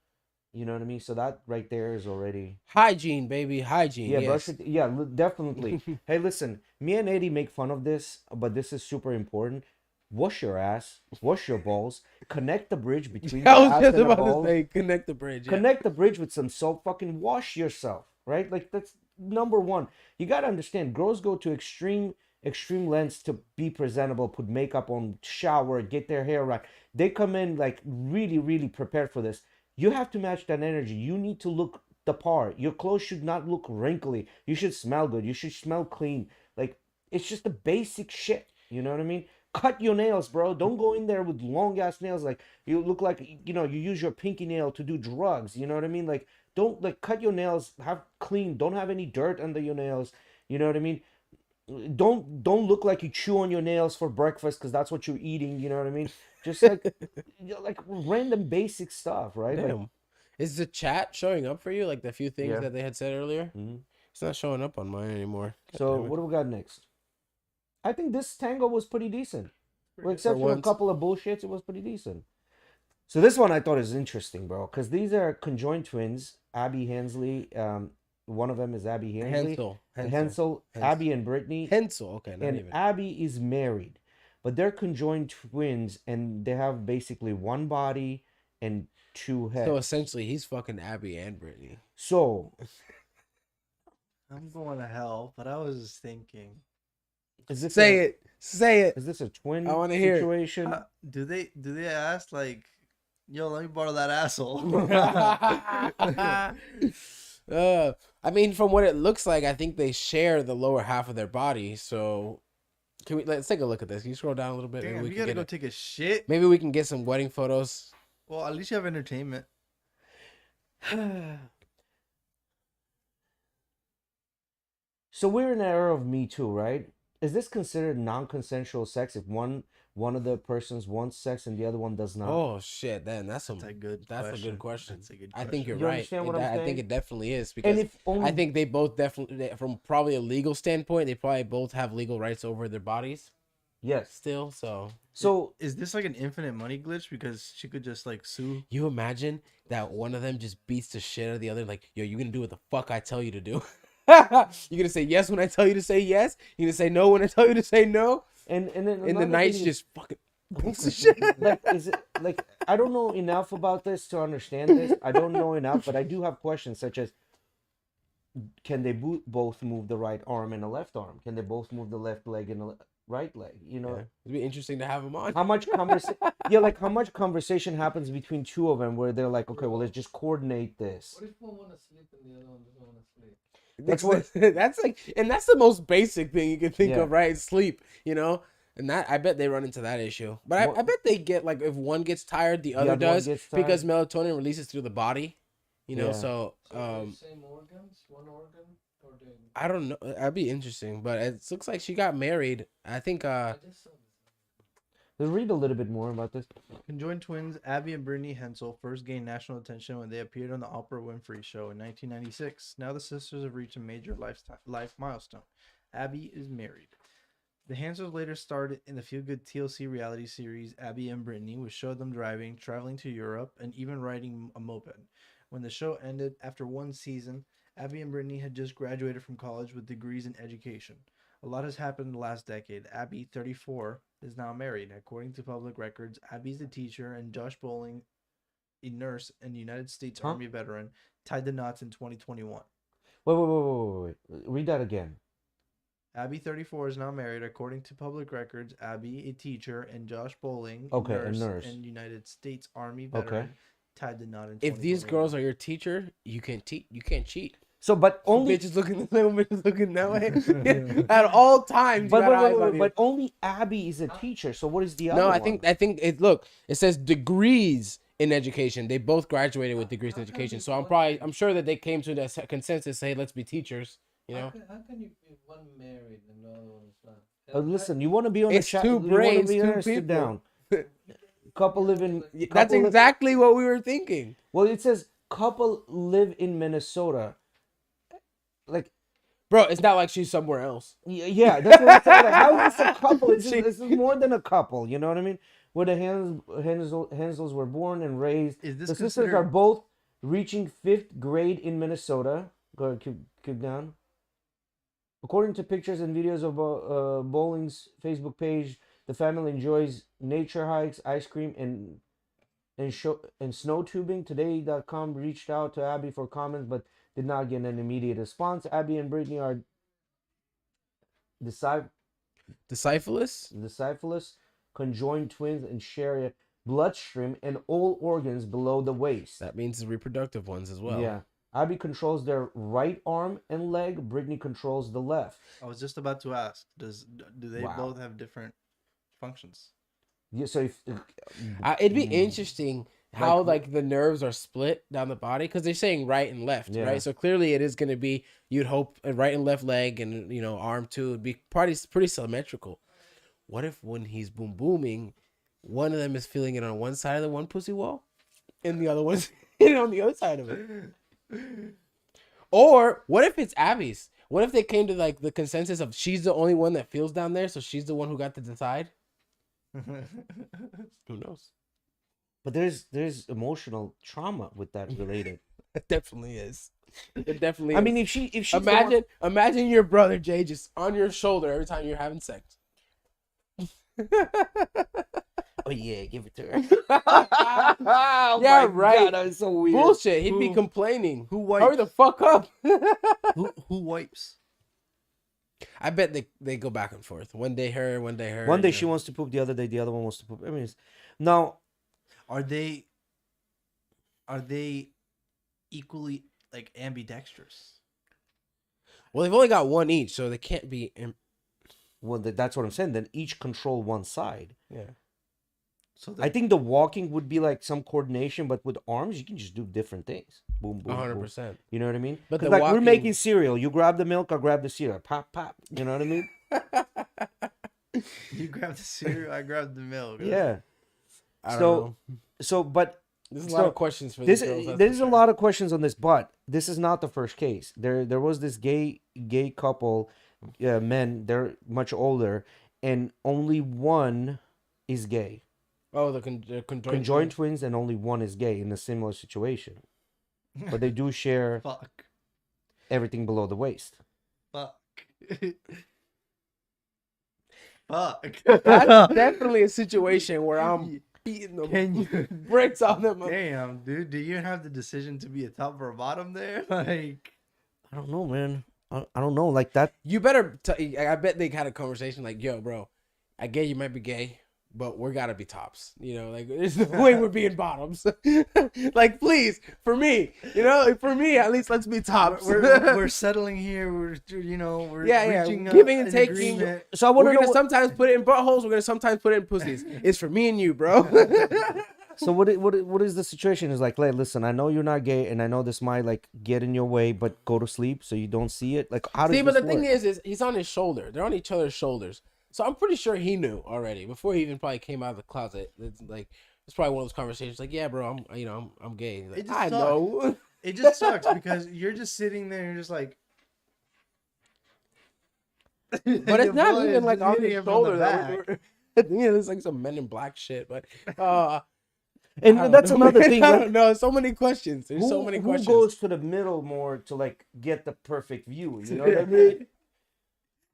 You know what I mean? So that right there is already Hygiene, baby, hygiene. yeah, Yes. brush it. Yeah, definitely. Hey, listen, me and Eddie make fun of this, but this is super important. Wash your ass, wash your balls, connect the bridge between I the was ass just and the about to balls. say connect the bridge. Yeah. Connect the bridge with some soap. Fucking wash yourself, right? Like, that's number one. You gotta understand, girls go to extreme lengths to be presentable, put makeup on, shower, get their hair right. They come in like really, really prepared for this. You have to match that energy. You need to look the part. Your clothes should not look wrinkly. You should smell good. You should smell clean. Like, it's just the basic shit. You know what I mean? Cut your nails, bro. Don't go in there with long ass nails. Like, you look like, you use your pinky nail to do drugs. You know what I mean? Like, don't, like, cut your nails. Have clean. Don't have any dirt under your nails. You know what I mean? Don't look like you chew on your nails for breakfast because that's what you're eating. You know what I mean? Just like, like random basic stuff, right? Like, Damn. Is the chat showing up for you? Like the few things yeah. that they had said earlier? Mhm. It's not showing up on mine anymore. God So damn it. what do we got next? I think this tango was pretty decent. With except for a once. couple of bullshits, it was pretty decent. So this one I thought is interesting, bro, because these are conjoined twins, Abby Hensley. One of them is Abby Hensley. Hensel, Abby and Brittany. Hensel, okay, not And even. Abby is married, but they're conjoined twins, and they have basically one body and two heads. So essentially, he's fucking Abby and Brittany. So I'm going to hell, but I was just thinking, is this Say it. Say it. Is this a twin I wanna hear it. situation? do they ask like, yo, let me borrow that asshole? I mean, from what it looks like, I think they share the lower half of their body. So, let's take a look at this. Can you scroll down a little bit? Damn, Maybe we you can gotta get go take a shit. maybe we can get some wedding photos. Well, at least you have entertainment. So we're in an era of Me Too, right? Is this considered non-consensual sex if one of the persons wants sex and the other one does not? Oh shit! Then that's That's a good question. That's a good I think question. you're You right. understand what I'm I think saying? it definitely is And because if only I think they both definitely, from probably a legal standpoint, they probably both have legal rights over their bodies yes. still. So So Is this like an infinite money glitch because she could just like sue? you imagine that one of them just beats the shit out of the other, like, yo, you gonna do what the fuck I tell you to do? You gonna say yes when I tell you to say yes? You gonna say no when I tell you to say no? and then In the another night, thing she is, just fucking beats the shit. like, is it like, I don't know enough about this to understand this. I don't know enough, but I do have questions such as, can they both move the right arm and the left arm? Can they both move the left leg and the right leg? You know, Yeah. It'd be interesting to have him on. how much conversation? Yeah, like how much conversation happens between two of them where they're like, okay, well, let's just coordinate this. What if one want to sleep and the other one doesn't want to sleep? That's what- That's like, and that's the most basic thing you can think Yeah. of, right? Sleep, you know. And that, I bet they run into that issue. But I bet they get, like, if one gets tired, the other other one does, gets because tired. melatonin releases through the body, you know. Yeah. So So they're the same organs, one organ, or they? I don't know. That'd be interesting. But it looks like she got married. I think. I just saw this. Let's read a little bit more about this. Conjoined twins Abby and Brittany Hensel first gained national attention when they appeared on the Oprah Winfrey Show in 1996. Now the sisters have reached a major life milestone. Abby is married. The Hensels later starred in the feel-good TLC reality series Abby and Brittany, which showed them driving, traveling to Europe, and even riding a moped. When the show ended after one season, Abby and Brittany had just graduated from college with degrees in education. A lot has happened in the last decade. Abby, 34, is now married. According to public records, Abby's a teacher and Josh Bowling, a nurse and United States Army veteran, tied the knots in 2021. Wait. Read that again. Abby, 34, is now married. According to public records, Abby, a teacher, and Josh Bowling, Okay, a nurse. and United States Army veteran, Okay. tied the knot in if these 2021. girls are your teacher, you can't cheat. So, but only, Bitches looking bitches looking that way at all times. You but, got eyes on wait, you. but only Abby is a teacher. So what is the other No, one? I think it. Look, it says degrees in education. They both graduated with degrees in How can education. you So I'm point- sure that they came to the consensus. Hey, let's be teachers. You know, How can you be one married and the other one is not? Listen, you want to be on It's the chat? two You wanna brains, be two there? Sit people. down. Couple live in. that's couple live- exactly what we were thinking. Well, it says couple live in Minnesota. Like, Bro, it's not like she's somewhere else. yeah, that's what I'm saying. Like, how is this a couple? This She- is more than a couple. You know what I mean? Where the Hensels were born and raised. Is this The sisters considered- are both reaching 5th grade in Minnesota. Go ahead, keep down. According to pictures and videos of Bowling's Facebook page, the family enjoys nature hikes, ice cream, and snow tubing. Today.com reached out to Abby for comments, but did not get an immediate response. Abby and Brittany are disciples, conjoined twins, and share a bloodstream and all organs below the waist. That means the reproductive ones as well. Yeah. Abby controls their right arm and leg. Brittany controls the left. I was just about to ask, do they Wow. both have different functions? Yeah, so if It'd be interesting how Like- like the nerves are split down the body because they're saying right and left, Yeah. right? So clearly it is going to be, you'd hope, a right and left leg and arm too would be pretty symmetrical. What if when he's booming, one of them is feeling it on one side of the one pussy wall, and the other one's on the other side of it? Or what if it's Abby's? What if they came to like the consensus of she's the only one that feels down there, so she's the one who got to decide? Who knows? but there's emotional trauma with that related. It definitely is. It definitely. I is. mean, if she's the one- Imagine your brother Jay just on your shoulder every time you're having sex. oh yeah, give it to her. Oh Yeah, my right. God, that was so weird. Bullshit. He'd be Who- complaining. Who Hurry wipes? the fuck up. Who wipes? I bet they go back and forth. One day her, one day her. One day you she know. wants to poop, the other day the other one wants to poop. I mean, now Are they equally like ambidextrous? Well, they've only got one each, so they can't be. well, that's what I'm saying. Then each control one side. Yeah. So I think the walking would be like some coordination, but with arms you can just do different things. Boom, boom, boom. 100%. You know what I mean? But 'Cause the like we're walking- making cereal. You grab the milk, I grab the cereal. Pop, pop. You know what I mean? you grab the cereal, I grab the milk. Yeah. I don't So- know. So, but There's a so lot of questions for this these girls. that's there's for a sure. lot of questions on this, but this is not the first case. There was this gay couple, men. They're much older, and only one is gay. Oh, the conjoined. Conjoined twins, and only one is gay in a similar situation. But they do share Fuck. everything below the waist. Fuck. Fuck. That's definitely a situation where I'm beating the Can you? bricks on them. Damn, dude. Do you have the decision to be a top or a bottom there? Like, I don't know, man. I don't know. Like that. You better. I bet they had a conversation like, "Yo, bro, I get you might be gay, but we're gotta be tops. You know, like there's no way we're being bottoms. Like, please, for me, like, for me at least, let's be tops. we're settling here. We're we're Yeah, reaching giving and an taking. agreement. So I want We're to know. gonna sometimes put it in buttholes. We're gonna sometimes put it in pussies. It's for me and you, bro. So what is the situation? Is like, listen, I know you're not gay, and I know this might like get in your way, but go to sleep so you don't see it. Like, how does See, but this the thing work? is he's on his shoulder. They're on each other's shoulders. So I'm pretty sure he knew already before he even probably came out of the closet. It's probably one of those conversations like, yeah, bro, I'm gay. He's like, It just I sucks. know. It just sucks because you're just sitting there and you're just like. But it's not even like on his shoulder. back. It's like some Men in Black shit. But And I don't that's know. another thing. I Like, don't know. So many questions. There's so many who questions. goes to the middle more to like get the perfect view? You know what I mean?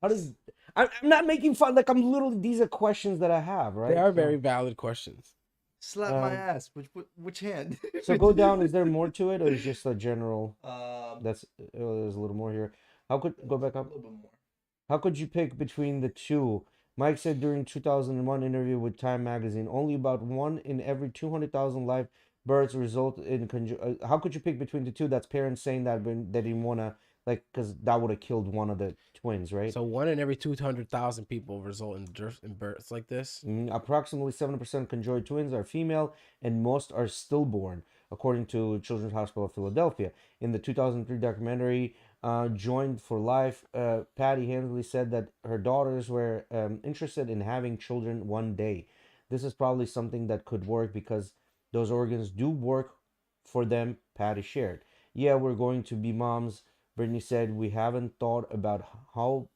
How does? I'm not making fun. Like, I'm literally. These are questions that I have. Right. They are So- very valid questions. Slap my Um, ass. Which hand? So go down. Is there more to it, or is just a general? Um, That's there's a little more here. How could go back a up? little bit more. How could you pick between the two? Mike said during 2001 interview with Time magazine, only about 1 in every 200,000 live births result in. How could you pick between the two? That's parents saying that when they didn't want to, like, because that would have killed one of the twins, right? So 1 in every 200,000 people result in births like this. Approximately 7% of conjoined twins are female, and most are stillborn, according to Children's Hospital of Philadelphia. In the 2003 documentary, Joined for Life, Patty Hensley said that her daughters were interested in having children one day. This is probably something that could work because those organs do work for them, Patty shared. Yeah, we're going to be moms. Brittany said, we haven't thought about how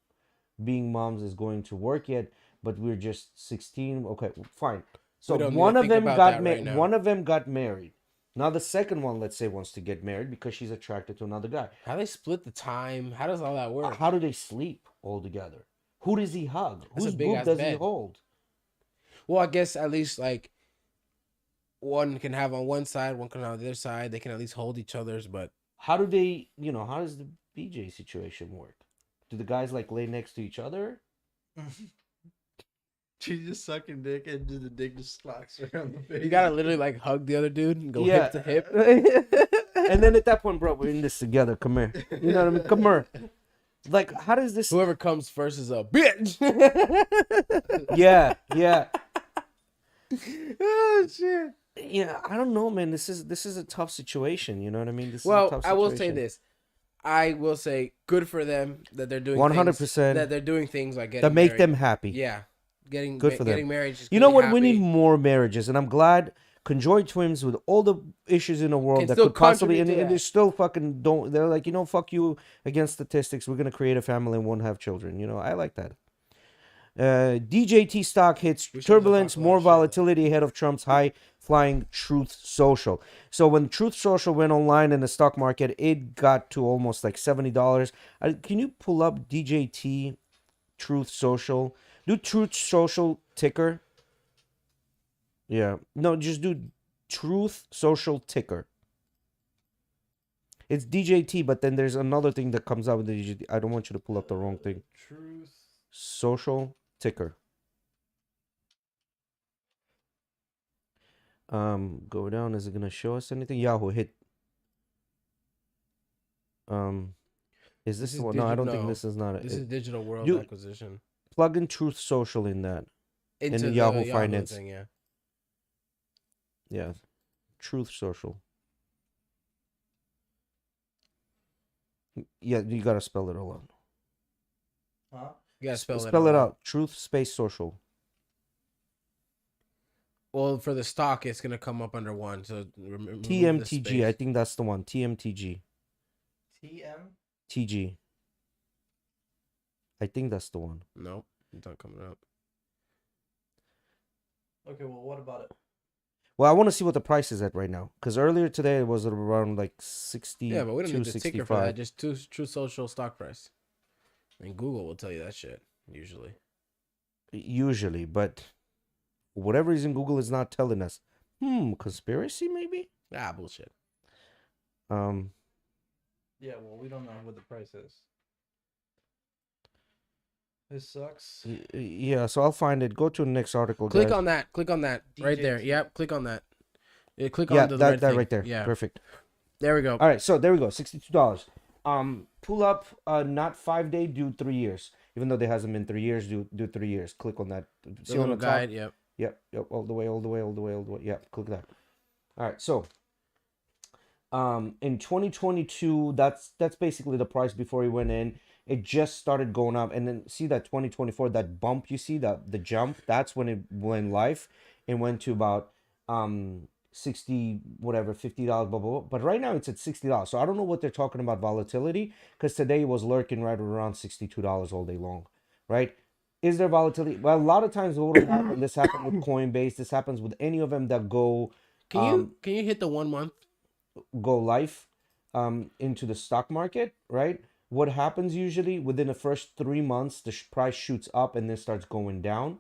being moms is going to work yet, but we're just 16. Okay, fine. So We don't need one to of think them about got that right now. one of them got married. Now the second one, let's say, wants to get married because she's attracted to another guy. How they split the time? How does all that work? How do they sleep all together? Who does he hug? That's a Whose big boob ass does he bed. hold? Well, I guess at least like one can have on one side, one can have on the other side. They can at least hold each other's, but How do they, how does the BJ situation work? Do the guys like lay next to each other? She's just sucking dick and the dick just slaps her on the face. you gotta literally like hug the other dude and go Yeah. hip to hip. And then at that point, bro, we're in this together. Come here. You know what I mean? Come here. Like, how does this? Whoever comes first is a bitch. Yeah, yeah, Oh shit. yeah. I don't know, man. This is a tough situation. You know what I mean? This is a Well, tough I will say situation. this. I will say good for them that they're doing 100%. that they're doing things like getting That make married. them happy. Yeah, Good for them. getting married. Just You know what? happy. We need more marriages, and I'm glad Conjoined Twins, with all the issues in the world Can that still could possibly, contribute to and they that. still fucking don't. They're like, fuck you against statistics. We're gonna create a family and won't have children. I like that. DJT stock hits We should just turbulence, talk a lot more of shit. volatility ahead of Trump's high-flying Truth Social. So when Truth Social went online in the stock market, it got to almost like $70. Can you pull up DJT Truth Social? Do Truth Social ticker. Yeah. No, just do Truth Social ticker. It's DJT, but then there's another thing that comes out with the DJT. I don't want you to pull up the wrong thing. Truth. Social ticker. Go down. Is it gonna show us anything? Yahoo hit. Is this the one? No, I don't think this is not it. This is Digital World You- Acquisition Plug in Truth Social in that. into the the Yahoo Finance. thing. Yeah. Yeah. Truth Social. Yeah, you gotta spell it all out. Huh? You gotta spell Spell it all out. Truth space social. Well, for the stock, it's gonna come up under one. So remove the TMTG. I space. think that's the one. TMTG. TM. TG. I think that's the one. Nope, it's not coming up. Okay, well, what about it? Well, I want to see what the price is at right now. Because earlier today it was around like 60. Yeah, but we don't need the ticker for that. Just True Social stock price. And Google will tell you that shit usually. Usually, but for whatever reason, Google is not telling us. Conspiracy maybe? Ah, bullshit. Yeah, well, we don't know what the price is. This sucks. Yeah, so I'll find it. Go to the next article, Click guys. on that. Click on that right there. DJT. Yep. Click on that. Yeah, click Yeah, on the that red thing. right there. Yeah. Perfect. There we go. All right, so there we go. $62. Pull up not 5-day, do 3 years. Even though there hasn't been 3 years, do 3 years. Click on that. The See on little the top? guide. Yep. Yep, all the way. Yep, click that. All right, so in 2022, that's basically the price before he went in. It just started going up, and then see that 2024, that bump you see, the jump, that's when it went live. It went to about 60 whatever, $50, blah blah blah. But right now it's at $60. So I don't know what they're talking about volatility, because today it was lurking right around $62 all day long, right? Is there volatility? Well, a lot of times what will happen, this happened with Coinbase, this happens with any of them that go Can you hit the 1 month? live into the stock market, right? What happens usually within the first 3 months, the price shoots up and then starts going down.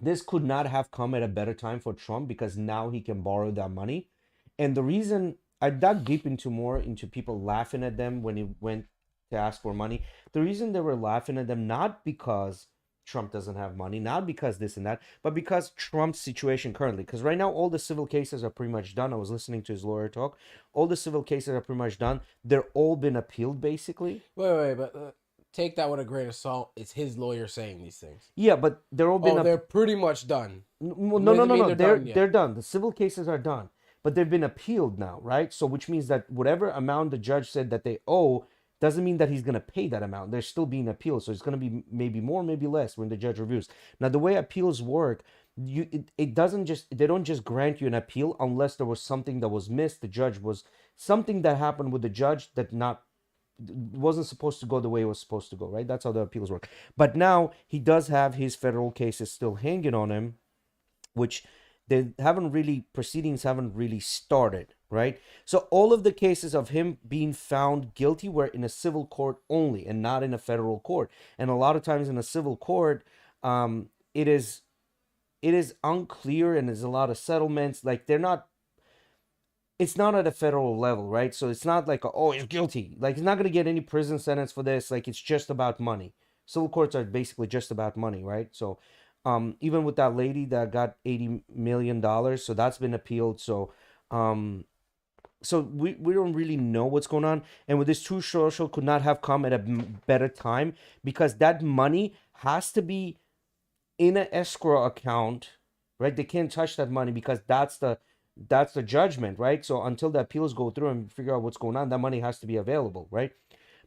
This could not have come at a better time for Trump, because now he can borrow that money. And the reason I dug deep into people laughing at them when he went to ask for money, the reason they were laughing at them, not because Trump doesn't have money, not because this and that, but because Trump's situation currently. Because right now, all the civil cases are pretty much done. I was listening to his lawyer talk. All the civil cases are pretty much done. They're all been appealed, basically. Wait, but take that with a grain of salt. It's his lawyer saying these things. Yeah, but they're all been. They're pretty much done. No. Doesn't mean they're done yet. They're done. The civil cases are done, but they've been appealed now, right? So, which means that whatever amount the judge said that they owe doesn't mean that he's going to pay that amount. They're still being appealed, so it's going to be maybe more, maybe less when the judge reviews. Now, the way appeals work, it doesn't just, they don't just grant you an appeal unless there was something that was missed. The judge was something that happened with the judge that wasn't supposed to go the way it was supposed to go, right? That's how the appeals work. But now he does have his federal cases still hanging on him, which proceedings haven't really started, right? So all of the cases of him being found guilty were in a civil court only and not in a federal court. And a lot of times in a civil court, it is unclear, and there's a lot of settlements. Like it's not at a federal level, right? So it's not like, oh, he's guilty. Like, he's not going to get any prison sentence for this. Like, it's just about money. Civil courts are basically just about money, right? So even with that lady that got $80 million, so that's been appealed. So Um, so we don't really know what's going on. And with this true social could not have come at a better time because that money has to be in an escrow account, right? They can't touch that money because that's the judgment, right? So until the appeals go through and figure out what's going on, that money has to be available, right?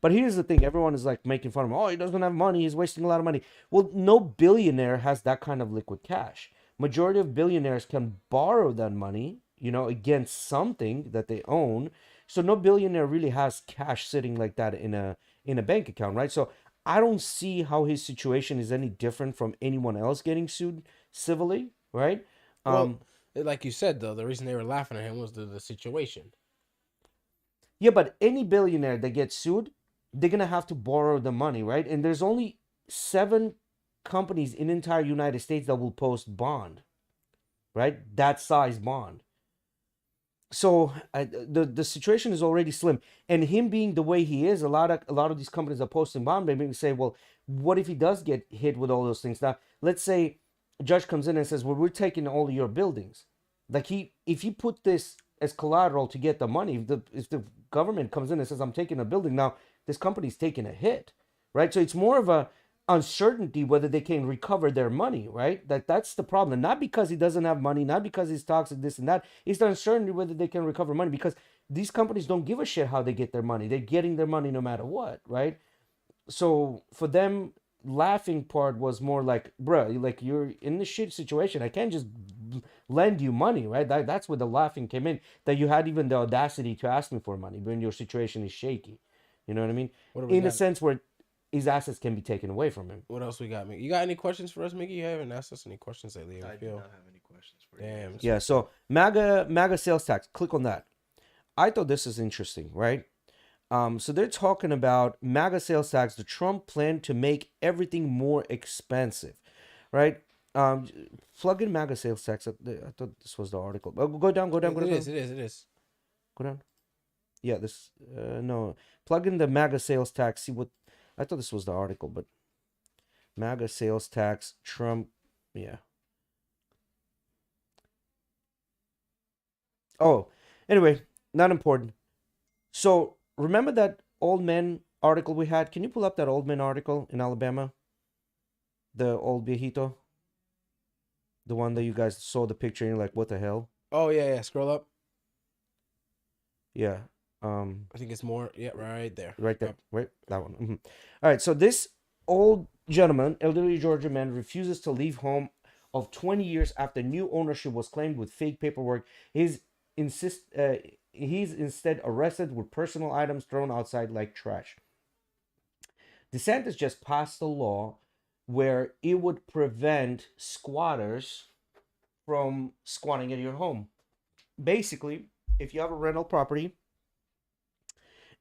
But here's the thing: everyone is like making fun of him. Oh, he doesn't have money. He's wasting a lot of money. Well, no billionaire has that kind of liquid cash. Majority of billionaires can borrow that money, against something that they own. So no billionaire really has cash sitting like that in a bank account, right? So I don't see how his situation is any different from anyone else getting sued civilly, right? Well, Um, like you said though, the reason they were laughing at him was the situation. Yeah, but any billionaire that gets sued, they're gonna have to borrow the money, right? And there's only 7 companies in the entire United States that will post bond, right? That size bond. So the situation is already slim, and him being the way he is, a lot of these companies are posting bond. Maybe say, well, what if he does get hit with all those things? Now, let's say a judge comes in and says, well, we're taking all of your buildings. Like if he put this as collateral to get the money, if the government comes in and says, I'm taking a building now, this company's taking a hit, right? So it's more of a uncertainty whether they can recover their money, right? That's the problem. Not because he doesn't have money, not because he's toxic, this and that. It's the uncertainty whether they can recover money because these companies don't give a shit how they get their money. They're getting their money no matter what, right? So for them, laughing part was more like, bruh, like you're in this shit situation. I can't just lend you money, right? That's where the laughing came in. That you had even the audacity to ask me for money when your situation is shaky. You know what I mean? What do we In a got? sense where his assets can be taken away from him. What else we got, Mickey? You got any questions for us, Mickey? You haven't asked us any questions lately. I I do feel. not have any questions for you. Damn. guys. Yeah. So MAGA sales tax. Click on that. I thought this is interesting, right? So they're talking about MAGA sales tax. The Trump plan to make everything more expensive, right? Um, Plug in MAGA sales tax. I thought this was the article. Go down, go down, go It down, is. It is. It is. go down. Yeah, this. No, plug in the MAGA sales tax. See what. I thought this was the article, but MAGA sales tax. Trump. Yeah. Oh, anyway, not important. So remember that old man article we had? Can you pull up that old man article in Alabama? The old viejito, the one that you guys saw the picture and you're like, what the hell? Oh yeah, yeah. Scroll up. Yeah. I think it's more. Yeah, right there. Right there. Yep. Right, that one. All right. So this old gentleman, elderly Georgia man, refuses to leave home of 20 years after new ownership was claimed with fake paperwork. Insist. He's instead arrested with personal items thrown outside like trash. DeSantis just passed a law where it would prevent squatters from squatting at your home. Basically, if you have a rental property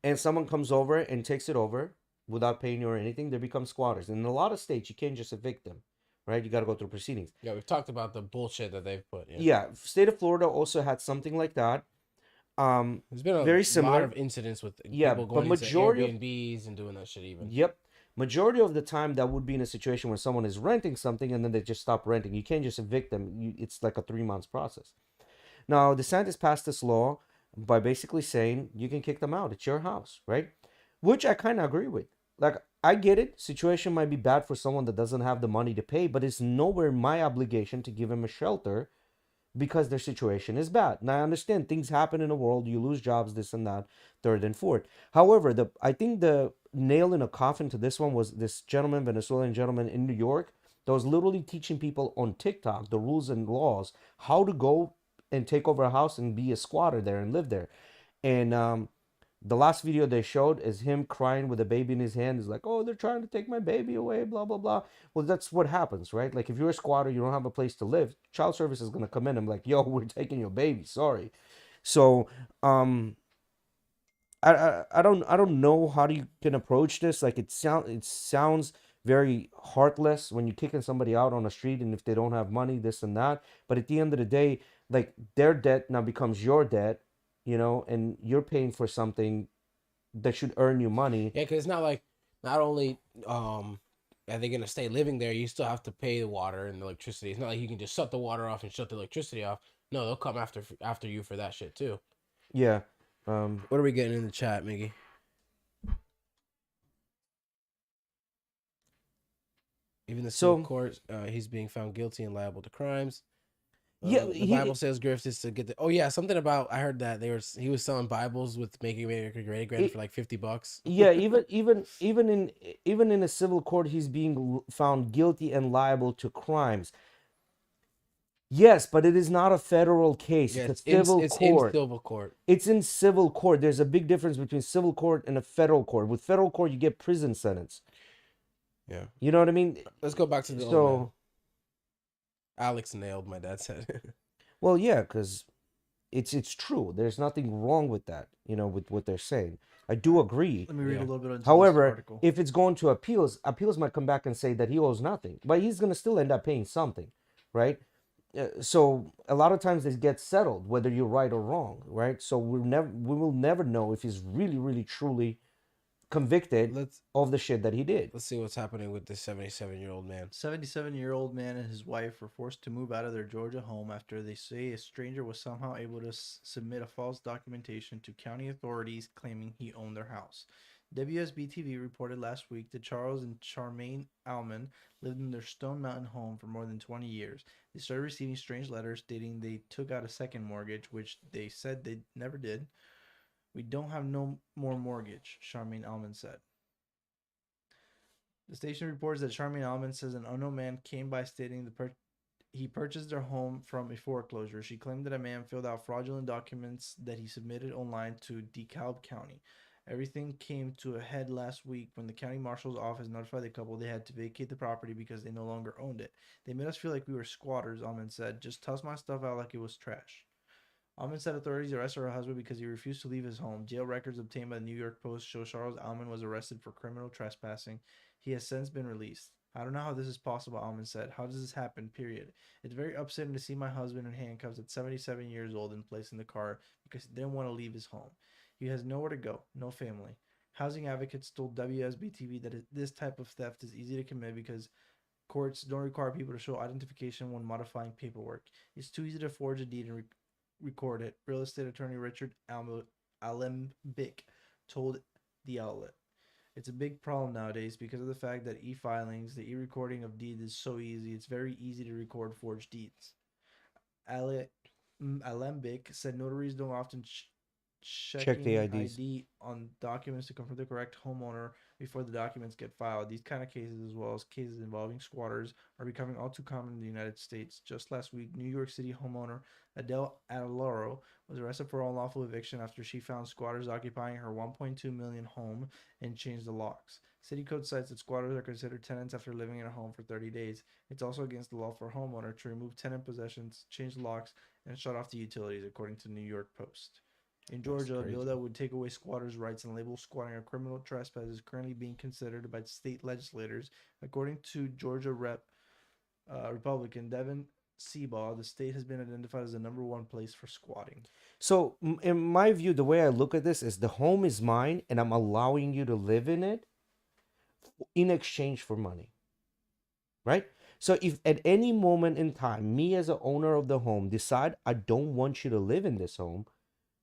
and someone comes over and takes it over without paying you or anything, they become squatters. And in a lot of states, you can't just evict them, right? You got to go through proceedings. Yeah, we've talked about the bullshit that they've put. Yeah, state of Florida also had something like that. There's been a Very lot similar. of incidents with Yeah, people but going into majority of Airbnbs and doing that shit. Even. Yep. Majority of the time, that would be in a situation where someone is renting something and then they just stop renting. You can't just evict them. It's like a 3 months process. Now, DeSantis passed this law by basically saying you can kick them out. It's your house, right? Which I kind of agree with. Like, I get it. Situation might be bad for someone that doesn't have the money to pay, but it's nowhere my obligation to give him a shelter because their situation is bad. And I understand things happen in the world. You lose jobs, this and that, third and fourth. However, I think the nail in a coffin to this one was this gentleman, Venezuelan gentleman in New York, that was literally teaching people on TikTok the rules and laws, how to go and take over a house and be a squatter there and live there. And the last video they showed is him crying with a baby in his hand. He's like, oh, they're trying to take my baby away, blah, blah, blah. Well, that's what happens, right? Like, if you're a squatter, you don't have a place to live, child service is going to come in and be like, yo, we're taking your baby, sorry. So, I don't know how you can approach this. Like, it sounds very heartless when you're kicking somebody out on the street and if they don't have money, this and that. But at the end of the day, like, their debt now becomes your debt, and you're paying for something that should earn you money. Yeah, because it's not like not only are they gonna stay living there, you still have to pay the water and the electricity. It's not like you can just shut the water off and shut the electricity off. No, they'll come after you for that shit too. Yeah. What are we getting in the chat, Miggy? Even the civil So court, he's being found guilty and liable to crimes. yeah, The Bible says grift is to get the. Oh yeah, something about I heard that he was selling Bibles with Making America Great Again for like $50. yeah, even in a civil court, he's being found guilty and liable to crimes. Yes, but it is not a federal case. Yeah, It's a civil it's in court. civil court. It's in civil court. There's a big difference between civil court and a federal court. With federal court, you get prison sentence. Yeah. You know what I mean? Let's go back to the old man. So, Alex nailed, my dad said. well, yeah, because it's true. There's nothing wrong with that. With what they're saying. I do agree. Let me read Yeah. a little bit into this However, article. if it's going to appeals might come back and say that he owes nothing, but he's going to still end up paying something, right? So a lot of times it gets settled, whether you're right or wrong, right? So we will never know if he's really, really, truly convicted Let's of the shit that he did. see what's happening with this 77-year-old man. 77-year-old man and his wife were forced to move out of their Georgia home after they say a stranger was somehow able to submit a false documentation to county authorities claiming he owned their house. WSB-TV reported last week that Charles and Charmaine Alman lived in their Stone Mountain home for more than 20 years. They started receiving strange letters stating they took out a second mortgage, which they said they never did. We don't have no more mortgage, Charmaine Alman said. The station reports that Charmaine Alman says an unknown man came by stating he purchased their home from a foreclosure. She claimed that a man filled out fraudulent documents that he submitted online to DeKalb County. Everything came to a head last week when the county marshal's office notified the couple they had to vacate the property because they no longer owned it. They made us feel like we were squatters, Alman said. Just toss my stuff out like it was trash. Alman said authorities arrested her husband because he refused to leave his home. Jail records obtained by the New York Post show Charles Alman was arrested for criminal trespassing. He has since been released. I don't know how this is possible, Alman said. How does this happen, period? It's very upsetting to see my husband in handcuffs at 77 years old and placed in the car because he didn't want to leave his home. He has nowhere to go, no family. Housing advocates told WSB-TV that this type of theft is easy to commit because courts don't require people to show identification when modifying paperwork. It's too easy to forge a deed and record it, real estate attorney Richard Alembic told the outlet. It's a big problem nowadays because of the fact that e-filings, the e-recording of deeds is so easy. It's very easy to record forged deeds. Alembic said notaries don't often check the ID IDs. on documents to confirm the correct homeowner before the documents get filed. These kind of cases, as well as cases involving squatters, are becoming all too common in the United States. Just last week, New York City homeowner Adele Adeloro was arrested for unlawful eviction after she found squatters occupying her $1.2 million home and changed the locks. City code cites that squatters are considered tenants after living in a home for 30 days. It's also against the law for a homeowner to remove tenant possessions, change the locks, and shut off the utilities, according to the New York Post. In Georgia, a bill that would take away squatters' rights and label squatting a criminal trespass is currently being considered by state legislators. According to Georgia Republican Devin Seabaugh, the state has been identified as the #1 place for squatting. So, in my view, the way I look at this is the home is mine and I'm allowing you to live in it in exchange for money. Right? So, if at any moment in time, me as an owner of the home decide I don't want you to live in this home,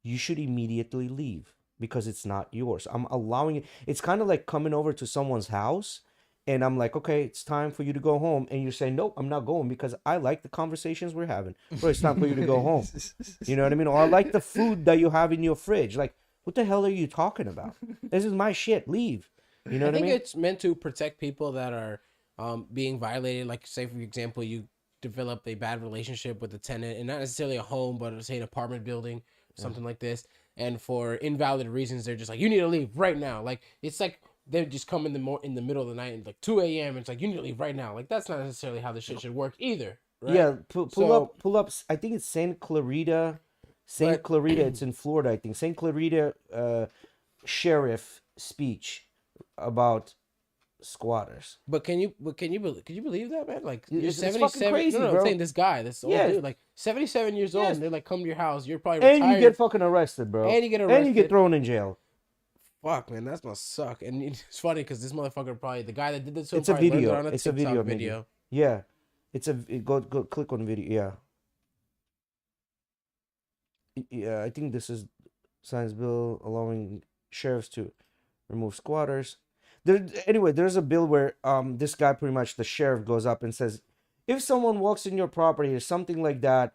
you should immediately leave because it's not yours. I'm allowing it. It's kind of like coming over to someone's house and I'm like, okay, it's time for you to go home. And you're saying, nope, I'm not going because I like the conversations we're having. Bro, it's time for you to go home. You know what I mean? Or I like the food that you have in your fridge. Like, what the hell are you talking about? This is my shit. Leave. You know what I mean? I think it's meant to protect people that are being violated. Like, say, for example, you develop a bad relationship with a tenant and not necessarily a home, but say an apartment building, something like this. And for invalid reasons, they're just like, you need to leave right now. Like, it's like they just come in the middle of the night and like 2 a.m. And it's like, you need to leave right now. Like, that's not necessarily how this shit should work either. Right? Yeah, pull up. I think it's Saint Clarita. It's in Florida. I think Saint Clarita sheriff speech about squatters. But can you believe that, man? Like, you're It's fucking 77. crazy, I'm bro. saying this guy, this old Yes. dude, like 77 years old, Yes. and they're like, come to your house. You're probably And retired. you get fucking arrested, bro. And you get And you get arrested. thrown in jail. Fuck, man, that must suck. And it's funny because this motherfucker probably, the guy that did this to him, It's a probably learned video. it on a It's a TikTok video. Yeah. Go click on video. Yeah. Yeah, I think this is science bill allowing sheriffs to remove squatters. Anyway, there's a bill where this guy, pretty much the sheriff, goes up and says, if someone walks in your property or something like that,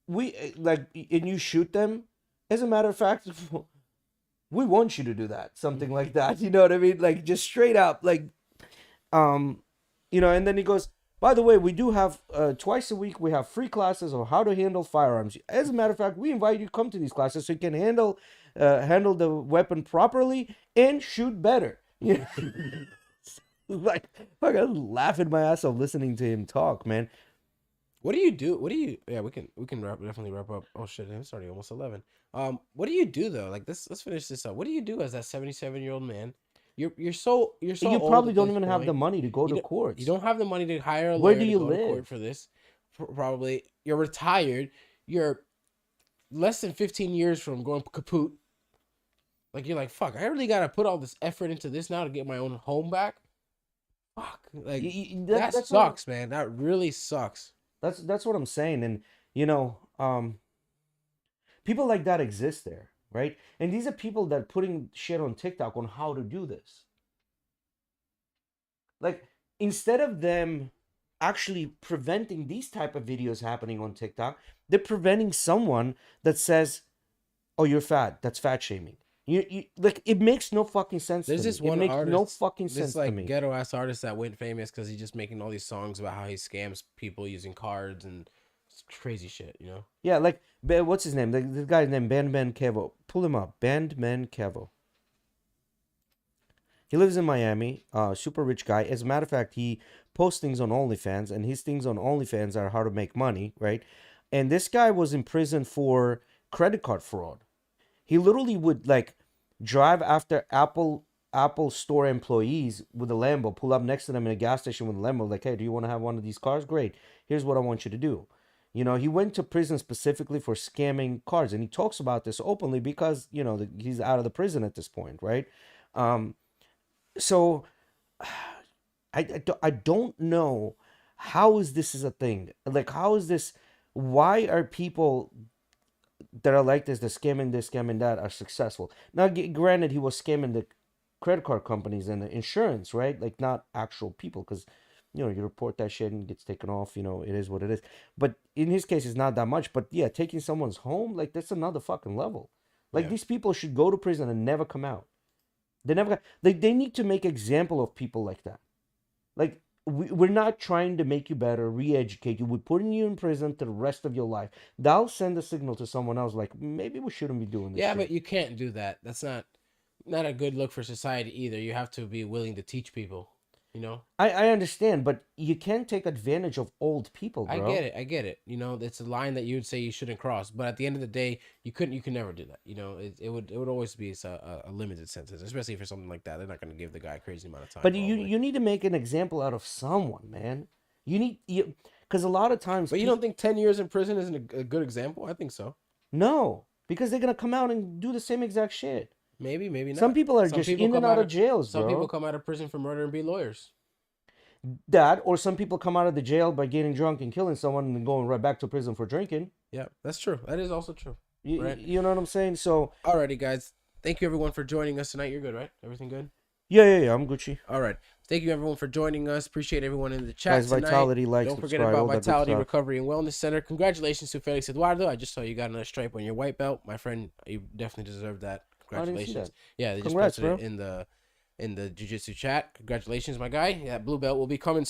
and you shoot them. As a matter of fact, we want you to do that, something like that. You know what I mean? Like, just straight up, like, um, And then he goes, by the way, we do have twice a week we have free classes on how to handle firearms. As a matter of fact, we invite you to come to these classes so you can handle the weapon properly and shoot better. You know? Like, fuck, I was laughing my ass off listening to him talk, man. What do you do? What do you? Yeah, we can definitely wrap up. Oh shit, it's already almost 11. What do you do though? Like let's finish this up. What do you do as that 77-year-old man? You're so You old probably at don't this even have the point. money to go You to don't, courts. you don't have the money to hire a Where lawyer do to you go to court live? for this. Probably you're retired. You're less than 15 years from going kaput. Like you're like, fuck, I really gotta put all this effort into this now to get my own home back. Fuck, like that That's sucks, man. That really sucks. that's what I'm saying, and people like that exist there, right? And these are people that putting shit on TikTok on how to do this. Like, instead of them actually preventing these type of videos happening on TikTok, they're preventing someone that says, "Oh, you're fat. That's fat shaming." You like, it makes no fucking sense There's to this me. It one makes no artist, fucking this sense to like me. ghetto ass artist that went famous because he's just making all these songs about how he scams people using cards and crazy shit, you know? Yeah, like, what's his name? The guy's name, Bandman Kevo. Pull him up. Bandman Kevo. He lives in Miami. Super rich guy. As a matter of fact, he posts things on OnlyFans, and his things on OnlyFans are how to make money, right? And this guy was in prison for credit card fraud. He literally would, like, drive after Apple store employees with a Lambo, pull up next to them in a gas station with a Lambo, like, hey, do you want to have one of these cars? Great. Here's what I want you to do. He went to prison specifically for scamming cards, and he talks about this openly because, he's out of the prison at this point, right? So I don't know how this is a thing. Like, how is this? Why are people that are like this, scamming this, scamming that, are successful? Now, granted, he was scamming the credit card companies and the insurance, right? Like, not actual people, because you report that shit and it gets taken off. It is what it is. But in his case, it's not that much. But yeah, taking someone's home, like, that's another fucking level. Like, Yeah. these people should go to prison and never come out. They never got, they need to make example of people like that. Like, we're not trying to make you better, re-educate you. We're putting you in prison to the rest of your life. That'll send a signal to someone else, like, maybe we shouldn't be doing this Yeah, shit. but you can't do that. That's not a good look for society either. You have to be willing to teach people, you know? I understand, but you can't take advantage of old people, bro. I get it. It's a line that you would say you shouldn't cross, but at the end of the day, you can never do that. It would always be a limited sentence, especially for something like that. They're not going to give the guy a crazy amount of time. But probably. you need to make an example out of someone, man. Because a lot of times, But you don't think 10 years in prison isn't a good example? I think so. No, because they're gonna come out and do the same exact shit. Maybe not. Some people are just in and out of jails, Some bro. people come out of prison for murder and be lawyers. That, or some people come out of the jail by getting drunk and killing someone and then going right back to prison for drinking. Yeah, that's true. That is also true. Right. You know what I'm saying? So, alrighty, guys. Thank you everyone for joining us tonight. You're good, right? Everything good? yeah, I'm Gucci. All right. Thank you everyone for joining us. Appreciate everyone in the chat Guys, tonight. Vitality, like, Don't forget subscribe, all about that good Vitality stuff. Recovery and Wellness Center. Congratulations to Felix Eduardo. I just saw you got another stripe on your white belt, my friend. You definitely deserve that. I didn't see Congratulations. that. Yeah, they Congrats, just posted it in the jiu-jitsu chat. Congratulations, my guy. That blue belt will be coming soon.